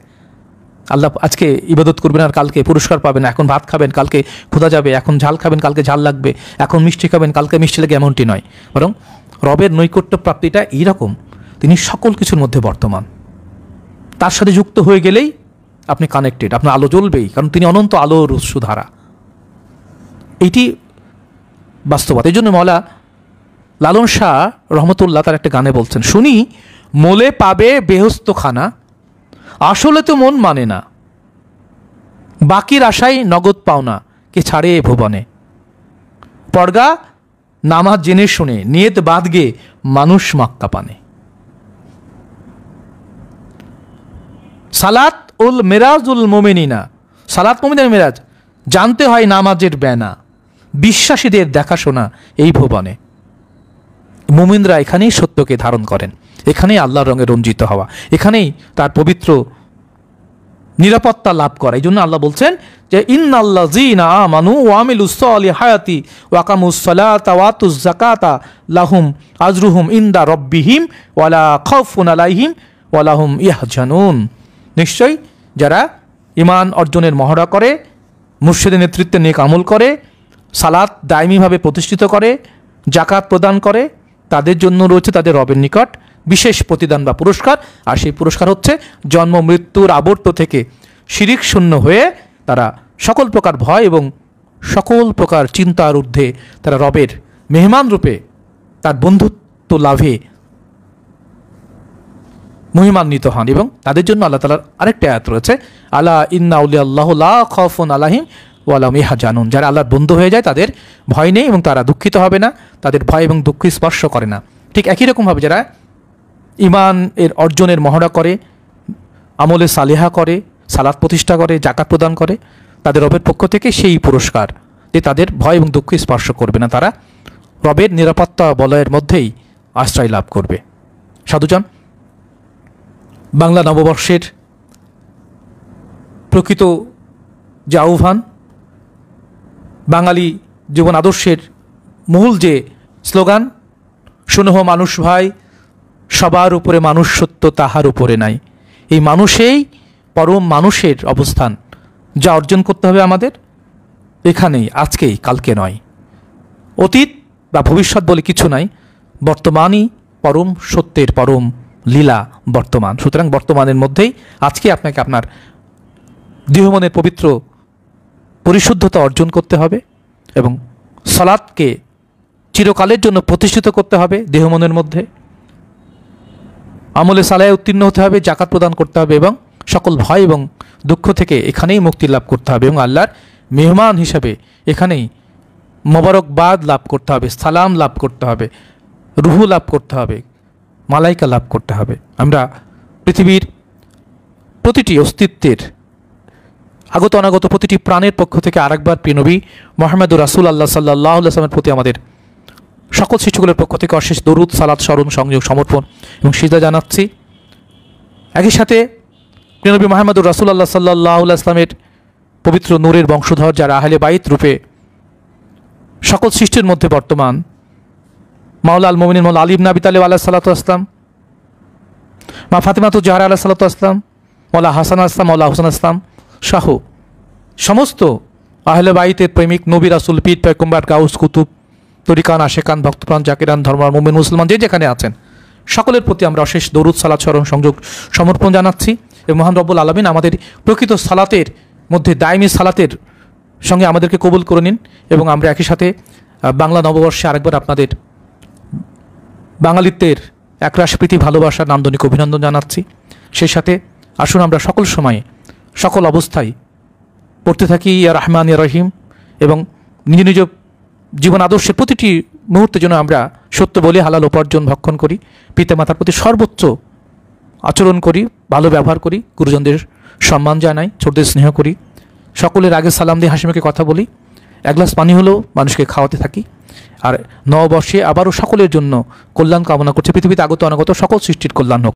আল্লাহ আজকে ইবাদত করবেন আর কালকে পুরস্কার পাবেন, এখন ভাত খাবেন কালকে ক্ষুধা যাবে, এখন ঝাল খাবেন কালকে ঝাল লাগবে, এখন মিষ্টি খাবেন কালকে মিষ্টি লাগে, এমনটি নয়। বরং রবের নৈকট্য প্রাপ্তিটা এইরকম, তিনি সকল কিছুর মধ্যে বর্তমান। তার সাথে যুক্ত হয়ে গেলেই আপনি কানেক্টেড, আপনার আলো জ্বলবেই, কারণ তিনি অনন্ত আলোর উৎসধারা। এইটি বাস্তবতা। এই জন্য মওলা লালন শাহ রহমতুল্লাহ তার একটা গানে বলছেন, শুনি মোলে পাবে বেহস্ত খানা, আসলে তো মন মানে না, বাকির আশায় নগদ পাওনা কে ছাড়ে এ ভুবনে, পড়গা নামাজ জেনে শুনে নিয়ত বাদ গে মানুষ মাক্কা পানে। সালাত উল মেরাজুল মোমেনিনা, সালাত মোমিনের মেরাজ, জানতে হয় নামাজের বেনা, বিশ্বাসীদের দেখাশোনা এই ভুবনে। মুমিনরা এখানেই সত্যকে ধারণ করেন, এখানেই আল্লাহর রঙে রঞ্জিত হওয়া, এখানেই তার পবিত্র নিরাপত্তা লাভ করা। এই জন্য আল্লাহ বলছেন যে ইন্নাল্লাযীনা আমানু ওয়া আমিলুস সলিহাতি ওয়া আকামুস সালাতা ওয়া আতুজ যাকাতা লাহুম আজরুহুম ইনদা রাব্বিহিম ওয়া লা খাউফুন আলাইহিম ওয়া লাহুম ইয়াহজানুন। নিশ্চয়ই যারা ঈমান অর্জনের মহড়া করে, মুর্শিদের নেতৃত্বে নেক আমল করে, সালাত দায়মিভাবে প্রতিষ্ঠিত করে, জাকাত প্রদান করে, তাদের জন্য রয়েছে তাদের রবের নিকট বিশেষ প্রতিদান বা পুরস্কার। আর সেই পুরস্কার হচ্ছে জন্ম মৃত্যুর আবর্ত থেকে শিরিক শূন্য হয়ে তারা সকল প্রকার ভয় এবং সকল প্রকার চিন্তার ঊর্ধ্বে তারা রবের মেহমান রূপে তার বন্ধুত্ব লাভে মহিমান্বিত হন। এবং তাদের জন্য আল্লাহ তাআলার আরেকটা আয়াত রয়েছে, আলা ইন্না আউলিয়াল্লাহু লা খাউফুন আলাইহিম ওয়া লাহুম ইয়াহজানুন। যারা আল্লাহর বন্ধু হয়ে যায় তাদের ভয় নেই এবং তারা দুঃখিত হবে না, তাদের ভয় এবং দুঃখ স্পর্শ করে না। ঠিক একই রকমভাবে যারা ঈমান এর অর্জনের মহড়া করে, আমলে সালিহা করে, সালাত প্রতিষ্ঠা করে, জাকাত প্রদান করে, তাদের রবের পক্ষ থেকে সেই পুরস্কার যে তাদের ভয় এবং দুঃখ স্পর্শ করবে না, তারা রবের নিরাপত্তা বলয়ের মধ্যেই আশ্রয় লাভ করবে। সাধুজন, বাংলা নববর্ষের প্রকৃত যে আহ্বান, বাঙালি জীবন আদর্শের মূল যে স্লোগান, শুনহ মানুষ ভাই, সবার উপরে মানুষ সত্য তাহার উপরে নাই, এই মানুষেই পরম মানুষের অবস্থান, যা অর্জন করতে হবে আমাদের এখানেই, আজকেই, কালকে নয়। অতীত বা ভবিষ্যৎ বলে কিছু নাই, বর্তমানই পরম সত্যের পরম লীলা বর্তমান। সুতরাং বর্তমানের মধ্যেই আজকে আপনাকে আপনার দেহমনের পবিত্র পরিশুদ্ধতা অর্জন করতে হবে এবং সালাতকে চিরকালের জন্য প্রতিষ্ঠিত করতে হবে দেহমনের মধ্যে, আমলে সালায় উত্তীর্ণ হতে হবে, জাকাত প্রদান করতে হবে এবং সকল ভয় এবং দুঃখ থেকে এখানেই মুক্তি লাভ করতে হবে এবং আল্লাহর মেহমান হিসাবে এখানেই মোবারকবাদ লাভ করতে হবে, সালাম লাভ করতে হবে, রুহু লাভ করতে হবে, মালাইকা লাভ করতে হবে। আমরা পৃথিবীর প্রতিটি অস্তিত্বের আগত অনাগত প্রতিটি প্রাণের পক্ষ থেকে আরেকবার প্রিয় নবী মুহাম্মদুর রাসূলুল্লাহ সাল্লাল্লাহু আলাইহি ওয়াসাল্লামের প্রতি আমাদের সকল শিশুগুলোর পক্ষ থেকে অশেষ দরুদ, সালাত, স্মরণ, সংযোগ, সমর্পণ এবং সিজদা জানাচ্ছি। একই সাথে প্রিয় নবী মুহাম্মদুর রাসূলুল্লাহ সাল্লাল্লাহু আলাইহি ওয়াসাল্লামের পবিত্র নূরের বংশধর যারা আহলে বাইত রূপে সকল সৃষ্টির মধ্যে বর্তমান, মাওলা আল মুমিনিন মাওলা আলী ইবনে আবি তালিব আলাইহিস সালাতু ওয়াসসালাম, মা ফাতিমাতুজ জাহরা আলাইহিস সালাতু ওয়াসসালাম, মাওলা হাসান আসলাম, মাওলা হুসাইন আসলাম সহ সমস্ত আহলে বাইতের প্রেমিক নবী রাসূল পীর পয়গম্বর গাউস কুতুব তরিকান আশেকান ভক্তপ্রাণ জাকিরান ধর্মার মুমিন মুসলমান যে যেখানে আছেন সকলের প্রতি আমরা অশেষ দরুদ সালাত স্মরণ সংযোগ সমর্পণ জানাচ্ছি এবং মহান রব্বুল আলামিন আমাদের প্রকৃত সালাতের মধ্যে দায়মি সালাতের সঙ্গে আমাদেরকে কবুল করে নিন এবং আমরা একই সাথে বাংলা নববর্ষে আরেকবার আপনাদের বাঙালিত্বের একরাশ প্রীতি ভালোবাসার নান্দনিক অভিনন্দন জানাচ্ছি। সেই সাথে আসুন আমরা সকল সময়ে সকল অবস্থায় পড়তে থাকি ইয়া রহমান ইয়া রহিম এবং নিজ নিজ জীবন আদর্শের প্রতিটি মুহূর্তে যেন আমরা সত্য বলে হালাল উপার্জন ভক্ষণ করি, পিতামাতার প্রতি সর্বোচ্চ আচরণ করি, ভালো ব্যবহার করি, গুরুজনদের সম্মান জানাই, ছোটদের স্নেহ করি, সকলের আগে সালাম দিয়ে হাসিমুখে কথা বলি, এক গ্লাস পানি হলেও মানুষকে খাওয়াতে থাকি। আর নববর্ষে আবারও সকলের জন্য কল্যাণ কামনা করছে, পৃথিবীতে আগত অনাগত সকল সৃষ্টির কল্যাণ হোক।